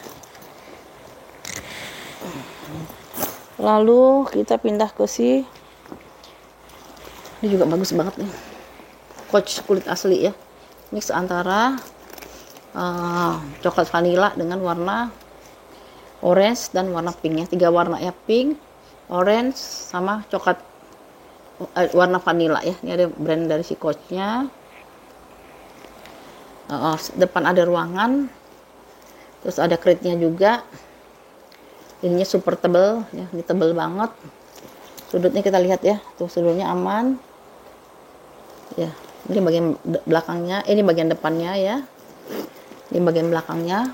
Lalu kita pindah ke si, ini juga bagus banget nih, Coach kulit asli ya, mix antara coklat vanilla dengan warna orange dan warna pink ya. 3 warna ya, pink, orange sama coklat warna vanilla ya. Ini ada brand dari si Coachnya. Depan ada ruangan, terus ada crate-nya juga. Ininya super tebel ya, ini tebel banget. Sudutnya kita lihat ya, tuh sudutnya aman ya. Ini bagian belakangnya, ini bagian depannya ya, ini bagian belakangnya.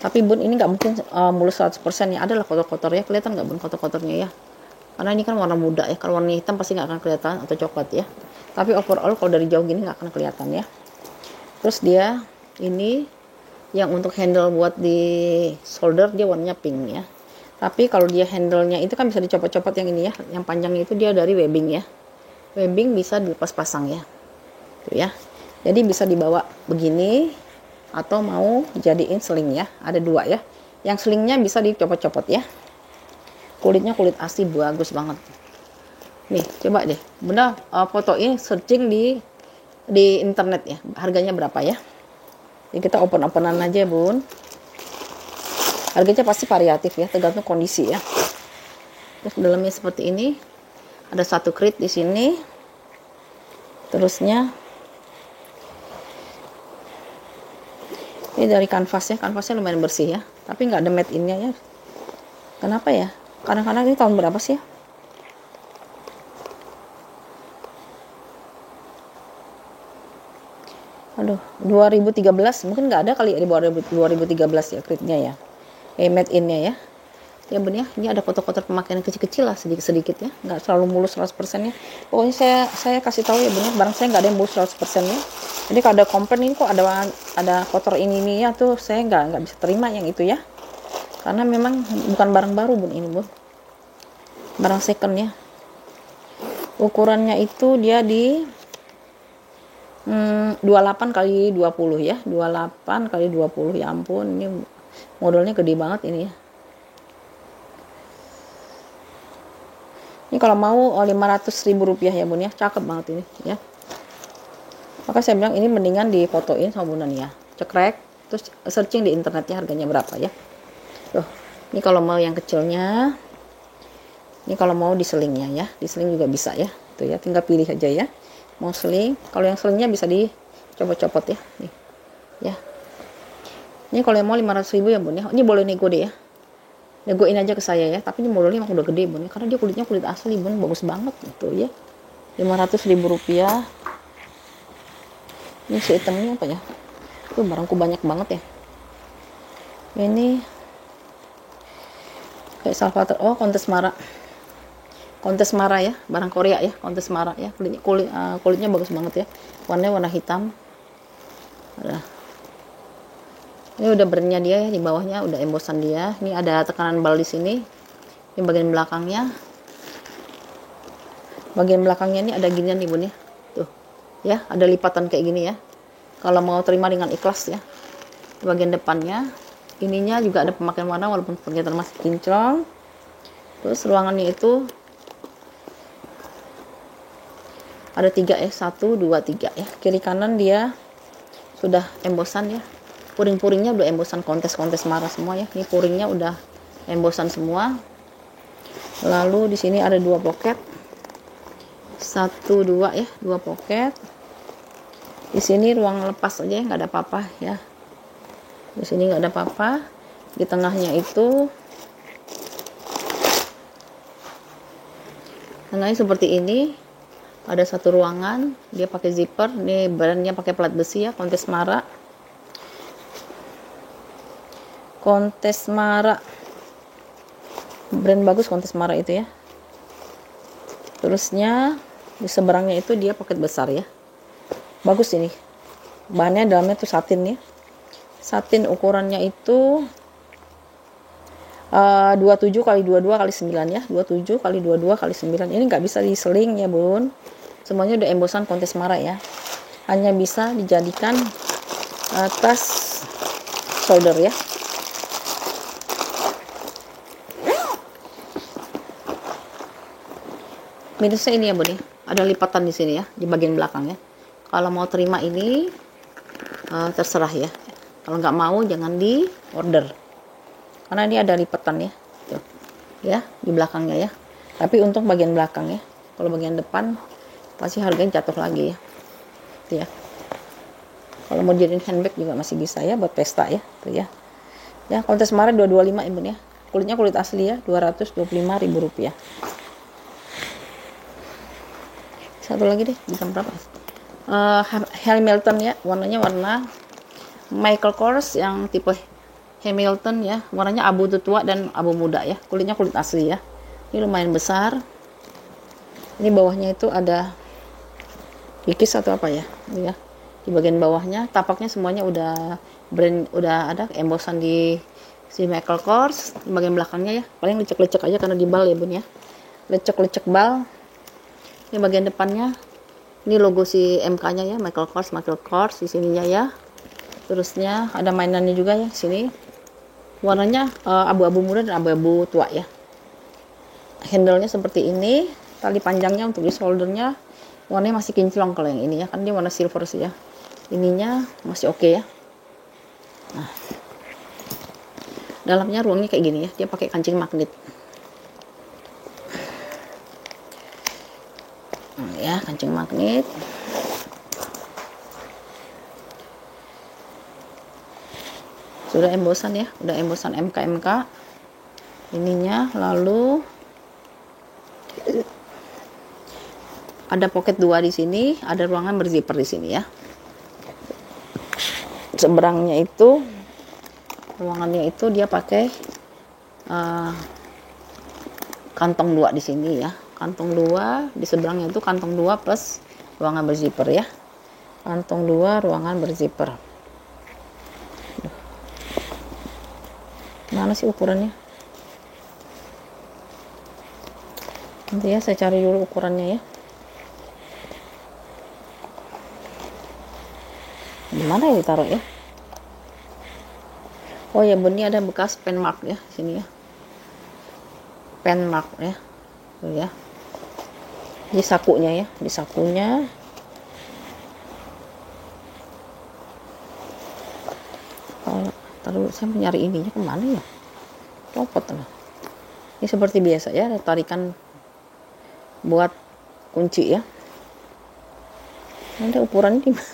Tapi bun ini nggak mungkin mulus 100% ya, adalah kotor-kotor ya. Kelihatan nggak bun kotor-kotornya ya, karena ini kan warna muda ya. Kalau warna hitam pasti nggak akan kelihatan, atau coklat ya. Tapi overall kalau dari jauh gini nggak akan kelihatan ya. Terus dia ini yang untuk handle buat di shoulder, dia warnanya pink ya. Tapi kalau dia handle-nya itu kan bisa dicopot-copot yang ini ya, yang panjangnya itu dia dari webbing ya. Webbing bisa dilepas pasang ya. Tuh ya. Jadi bisa dibawa begini atau mau jadiin sling ya. Ada dua ya. Yang slingnya bisa dicopot-copot ya. Kulitnya kulit asli bagus banget. Nih, coba deh. Bunda fotoin searching di internet ya. Harganya berapa ya? Jadi kita open-openan aja, Bun. Harganya pasti variatif ya, tergantung kondisi ya. Terus dalamnya seperti ini. Ada satu krit di sini. Terusnya ini dari kanvas ya. Kanvasnya lumayan bersih ya. Tapi nggak ada matte in-nya ya. Kenapa ya? Kadang-kadang ini tahun berapa sih ya? Aduh, 2013 mungkin nggak ada kali ya di bawah 2013 ya kritnya ya. Matte in-nya ya. Ya bener ya, ini ada kotor-kotor pemakaian kecil-kecil lah sedikit-sedikit ya, nggak selalu mulus 100% ya. Pokoknya saya kasih tahu ya bener, barang saya nggak ada yang mulus 100% ya. Jadi kalau ada komplain ini kok ada kotor ini ya tuh, saya nggak bisa terima yang itu ya. Karena memang bukan barang baru Bun ini Bun. Barang second ya. Ukurannya itu dia di 28 kali 20 ya, 28 kali 20 ya ampun, ini modelnya gede banget ini ya. Ini kalau mau 500.000 rupiah ya Bun ya, cakep banget ini ya. Maka saya bilang ini mendingan difotoin sama Bunda nih ya, cekrek, terus searching di internet ya harganya berapa ya. Tuh, ini kalau mau yang kecilnya, ini kalau mau di selingnya ya, di seling juga bisa ya. Tuh ya, tinggal pilih aja ya. Mau seling, kalau yang selingnya bisa dicopot-copot ya. Nih, ya. Ini kalau yang mau 500.000 ya Bun ya, ini boleh nego deh ya. Negoin aja ke saya ya, tapi ini modelnya emang udah gede Bun, karena dia kulitnya kulit asli Bun, bagus banget gitu ya. 500.000 rupiah. Ini si itemnya apa ya? Tuh barangku banyak banget ya. Ini kayak Salvator, oh Kontes Mara. Kontes Mara ya, barang Korea ya, Kontes Mara ya. Kulitnya bagus banget ya. Warnanya warna hitam. Ada. Ini udah brandnya dia ya, di bawahnya udah embosan dia. Ini ada tekanan bal di sini. Ini bagian belakangnya. Bagian belakangnya ini ada ginian nih Bun ya. Tuh. Ya, ada lipatan kayak gini ya. Kalau mau terima dengan ikhlas ya. Di bagian depannya, ininya juga ada pemakaian warna walaupun kelihatan masih kinclong. Terus ruangannya itu ada 3 ya, 1, 2, 3 ya. Kiri kanan dia sudah embosan ya. Puring-puringnya udah embosan kontes Mara semua ya. Ini puringnya udah embosan semua. Lalu di sini ada 2 pocket. 1, 2 ya, 2 pocket. Di sini ruang lepas aja ya, nggak ada apa-apa ya. Di sini nggak ada apa-apa. Di tengahnya itu tengahnya seperti ini. Ada satu ruangan, dia pakai zipper. Ini brandnya pakai plat besi ya, Kontes Mara. Kontes Mara, brand bagus Kontes Mara itu ya. Terusnya di seberangnya itu dia pocket besar ya, bagus ini. Bahannya dalamnya tuh satin ya, satin. Ukurannya itu 27 kali 22 kali 9 ya, 27 kali 22 kali 9. Ini nggak bisa diseling ya Bun, semuanya udah embosan Kontes Mara ya, hanya bisa dijadikan tas shoulder ya. Minusnya ini ya Bun, ada lipatan di sini ya, di bagian belakang ya. Kalau mau terima ini terserah ya. Kalau nggak mau jangan di order, karena ini ada lipatan ya. Tuh. Ya di belakangnya ya. Tapi untuk bagian belakang ya. Kalau bagian depan pasti harganya jatuh lagi ya. Tuh ya. Kalau mau jadiin handbag juga masih bisa ya buat pesta ya. Tuh ya. Ya Kontes Mara 225 ya Bun ya. Kulitnya kulit asli ya, 225.000 rupiah. Satu lagi deh, jam berapa? Hamilton ya, warnanya warna Michael Kors yang tipe Hamilton ya, warnanya abu tua dan abu muda ya. Kulitnya kulit asli ya. Ini lumayan besar. Ini bawahnya itu ada kikis atau apa ya? Ini ya. Di bagian bawahnya, tapaknya semuanya udah brand, udah ada embosan di si Michael Kors bagian belakangnya ya, paling lecek-lecek aja karena di bal ya bun ya, lecek-lecek bal. Ini bagian depannya, ini logo si MK-nya ya, Michael Kors di sininya ya. Terusnya ada mainannya juga ya sini. Warnanya abu-abu muda dan abu-abu tua ya. Handle-nya seperti ini, tali panjangnya untuk di shoulder-nya warnanya masih kinclong kalau yang ini ya, kan dia warna silver sih ya. Ininya masih oke ya. Nah, dalamnya ruangnya kayak gini ya, dia pakai kancing magnet. Nah, ya, kancing magnet. Sudah embosan ya, udah embosan MK ininya. Lalu ada pocket 2 di sini, ada ruangan berzipper di sini ya. Seberangnya itu ruangannya itu dia pakai kantong 2 di sini ya. Kantong 2 di seberangnya itu kantong 2 plus ruangan berzipper ya. Kantong 2 ruangan berzipper. Mana sih ukurannya? Nanti ya saya cari dulu ukurannya ya. Gimana ya ditaruh ya? Oh ya bun, ini ada bekas pen mark ya sini ya. Pen mark ya. Tuh ya. Di sakunya ya, di sakunya. Taruh, saya mencari ininya kemana ya? Copot lah. Ini seperti biasa ya, ada tarikan buat kunci ya. Ada ukurannya di mana?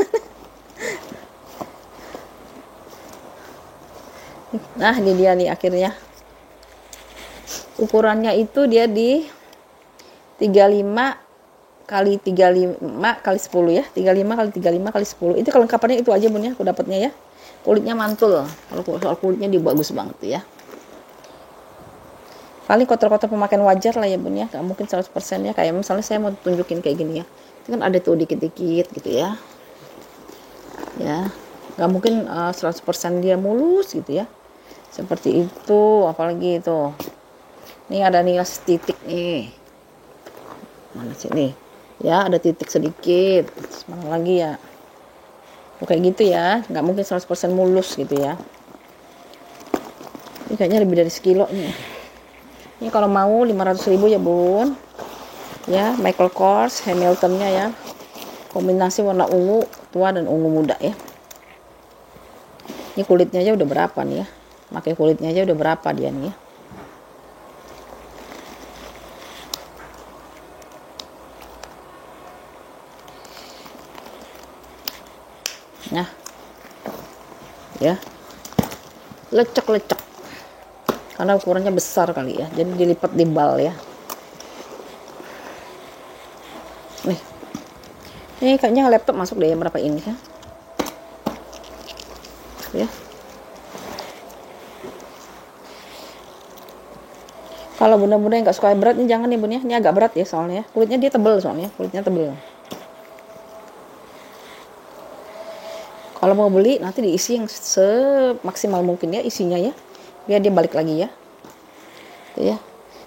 Nah, ini dia nih akhirnya. Ukurannya itu dia di 35 kali 35 kali 10 ya. 35 kali 35 kali 10. Itu kelengkapannya itu aja bun ya, aku dapatnya ya. Kulitnya mantul. Kalau soal kulitnya dia bagus banget ya. Paling kotor-kotor pemakaian wajar lah ya bun ya, gak mungkin 100% ya. Kayak misalnya saya mau tunjukin kayak gini ya, itu kan ada tuh dikit-dikit gitu ya. Ya, gak mungkin 100% dia mulus gitu ya. Seperti itu, apalagi itu. Ini ada nih titik nih. Mana sih nih? Ya, ada titik sedikit. Mana lagi ya? Kayak gitu ya, nggak mungkin 100% mulus gitu ya. Ini kayaknya lebih dari sekilo nih. Ini kalau mau 500.000 ya bun. Ya, Michael Kors Hamiltonnya ya. Kombinasi warna ungu tua dan ungu muda ya. Ini kulitnya aja udah berapa nih ya. Pakai kulitnya aja udah berapa dia nih ya. Nah, ya, lecek-lecek karena ukurannya besar kali ya, jadi dilipat di bal ya. Ini kayaknya laptop masuk deh, berapa ini ya? Ya. Kalau bunda-bunda yang nggak suka berat ini jangan nih bun ya, ini agak berat ya soalnya. Kulitnya dia tebel soalnya, kulitnya tebel. Kalau mau beli nanti diisi yang semaksimal mungkin ya isinya ya, biar dia balik lagi ya. Tuh ya.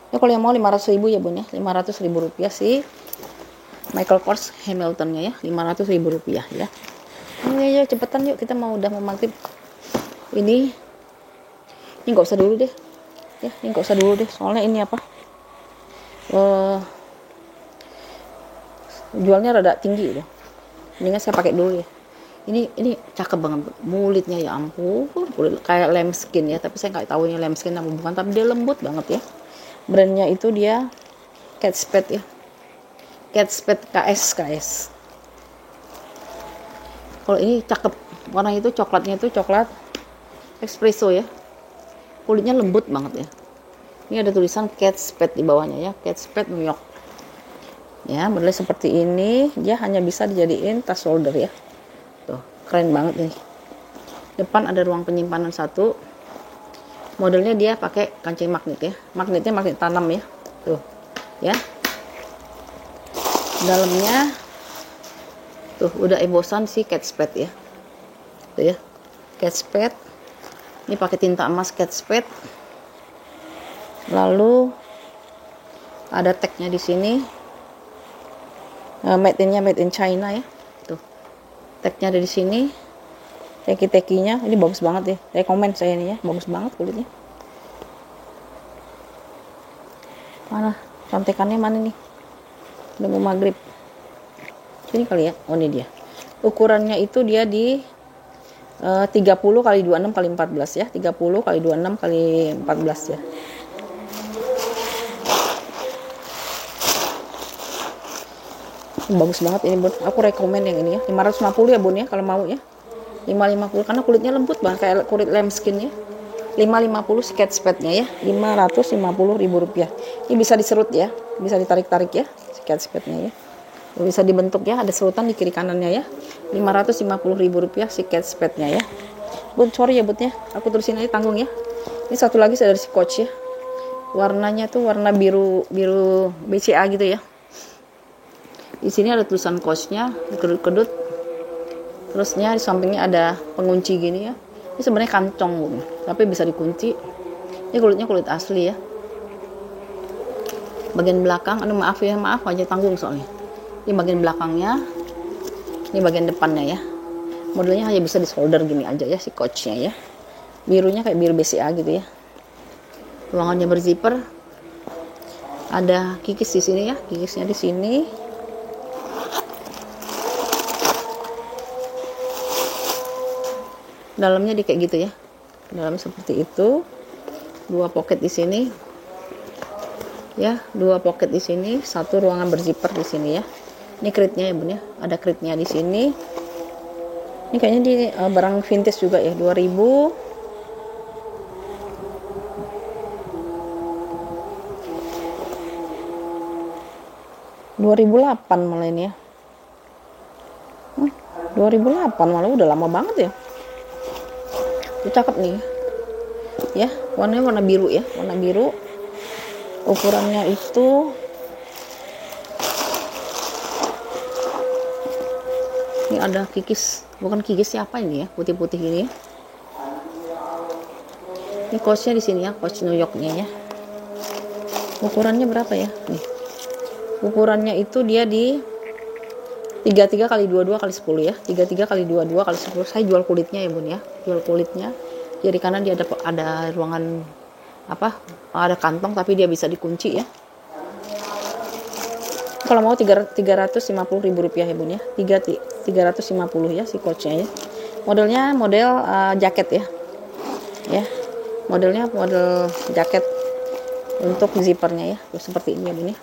Ya kalau yang mau 500.000 ya bun ya, 500.000 rupiah sih Michael Kors Hamiltonnya ya, 500.000 rupiah ya. Ini ya cepetan yuk, kita mau udah mau maghrib. Ini nggak usah dulu deh, ya ini nggak usah dulu deh, soalnya ini apa? Jualnya rada tinggi udah. Mendingan saya pakai dulu ya. Ini cakep banget, mulitnya ya ampun, kulit kayak lambskin ya, tapi saya nggak tahu ini lambskin apa bukan, tapi dia lembut banget ya. Brandnya itu dia Kate Spade ya, Kate Spade KS. Kalau ini cakep, warna itu coklatnya itu coklat espresso ya, kulitnya lembut banget ya. Ini ada tulisan Kate Spade di bawahnya ya, Kate Spade New York ya. Modelnya seperti ini, dia hanya bisa dijadiin tas shoulder ya. Tuh, keren banget nih. Depan ada ruang penyimpanan satu. Modelnya dia pakai kancing magnet ya. Magnetnya magnet tanam ya. Tuh, ya. Dalamnya tuh udah embosan si Kate Spade ya. Tuh ya. Kate Spade Ini pakai tinta emas Kate Spade. Lalu ada tagnya di sini. Made in China ya. Tuh. Tagnya ada di sini. Teki-tekinya ini bagus banget ya. Rekomen saya ini ya, bagus banget kulitnya. Mana? Contekannya mana nih? Udah mau maghrib. Sini kali ya. Oh, ini dia. Ukurannya itu dia di 30 kali 26 kali 14 ya. 30 kali 26 kali 14 ya. Bagus banget ini Bun. Aku rekomen yang ini ya. 550 ya Bun ya kalau mau ya. 550 karena kulitnya lembut banget kayak kulit lambskin ya. 550 si Kate Spade-nya ya. 550.000 rupiah. Ini bisa diserut ya. Bisa ditarik-tarik ya si Kate Spade-nya ya. Bisa dibentuk ya, ada serutan di kiri kanannya ya. 550.000 rupiah si Kate Spade-nya ya. Bun, sorry ya Bun ya, aku terusin aja tanggung ya. Ini satu lagi dari si Coach ya. Warnanya tuh warna biru BCA gitu ya. Di sini ada tulisan Coach-nya, kedut-kedut. Terusnya di sampingnya ada pengunci gini ya. Ini sebenarnya kantong Bun, tapi bisa dikunci. Ini kulitnya kulit asli ya. Bagian belakang, maaf aja tanggung soalnya. Ini bagian belakangnya, ini bagian depannya ya. Modelnya hanya bisa di solder gini aja ya si Coach-nya ya. Birunya kayak biru BCA gitu ya. Ruangannya berzipper. Ada kikis di sini ya, kikisnya di sini. Dalamnya kayak gitu ya. Dalam seperti itu. 2 pocket di sini. Ya, 2 pocket di sini, 1 ruangan berzipper di sini ya. Ini kritnya ya Bun ya, ada kritnya di sini. Ini kayaknya di barang vintage juga ya, 2008 malah ini ya. 2008 malah udah lama banget ya. Ini cakep nih. Ya, warnanya warna biru ya, warna biru. Ukurannya itu ini ada kikis, bukan kikis siapa ini ya, putih-putih ini ya. Ini Coach-nya di sini ya, Coach New York-nya ya. Ukurannya berapa ya? Nih. Ukurannya itu dia di 33 kali 22 kali 10 ya. 33 kali 22 kali 10. Saya jual kulitnya ya Bun ya. Jual kulitnya. Jadi kanan dia ada ruangan apa? Ada kantong tapi dia bisa dikunci ya. Kalau mau 350.000 rupiah ya Bun ya. 350 ya si Coach-nya ya. Modelnya model jaket ya. Ya. Modelnya model jaket untuk zippernya ya. Seperti ini ya Bun ya.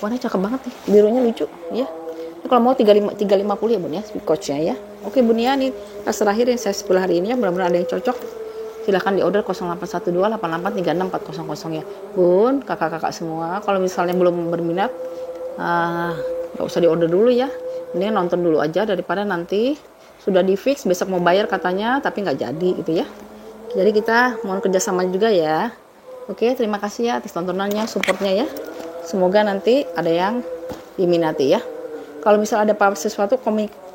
Warnanya cakep banget nih. Birunya lucu ya. Ini kalau mau 350 ya Bun ya si Coach-nya ya. Oke Bun ya, nih tas terakhir yang saya sepuluh hari ini ya. Mudah-mudahan ada yang cocok. Silahkan di order 0812 88 36400 ya Bun, kakak-kakak semua. Kalau misalnya belum berminat, gak usah di order dulu ya, mending nonton dulu aja daripada nanti sudah di fix besok mau bayar katanya tapi nggak jadi gitu ya. Jadi kita mohon kerjasama juga ya. Oke, terima kasih ya atas tontonannya, supportnya ya. Semoga nanti ada yang diminati ya. Kalau misalnya ada sesuatu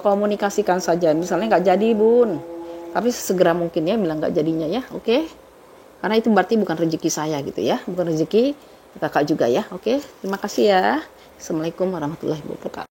komunikasikan saja, misalnya nggak jadi Bun, tapi segera mungkin ya bilang nggak jadinya ya. Oke, karena itu berarti bukan rezeki saya gitu ya, bukan rezeki kakak juga ya. Oke, terima kasih ya. Assalamualaikum warahmatullahi wabarakatuh.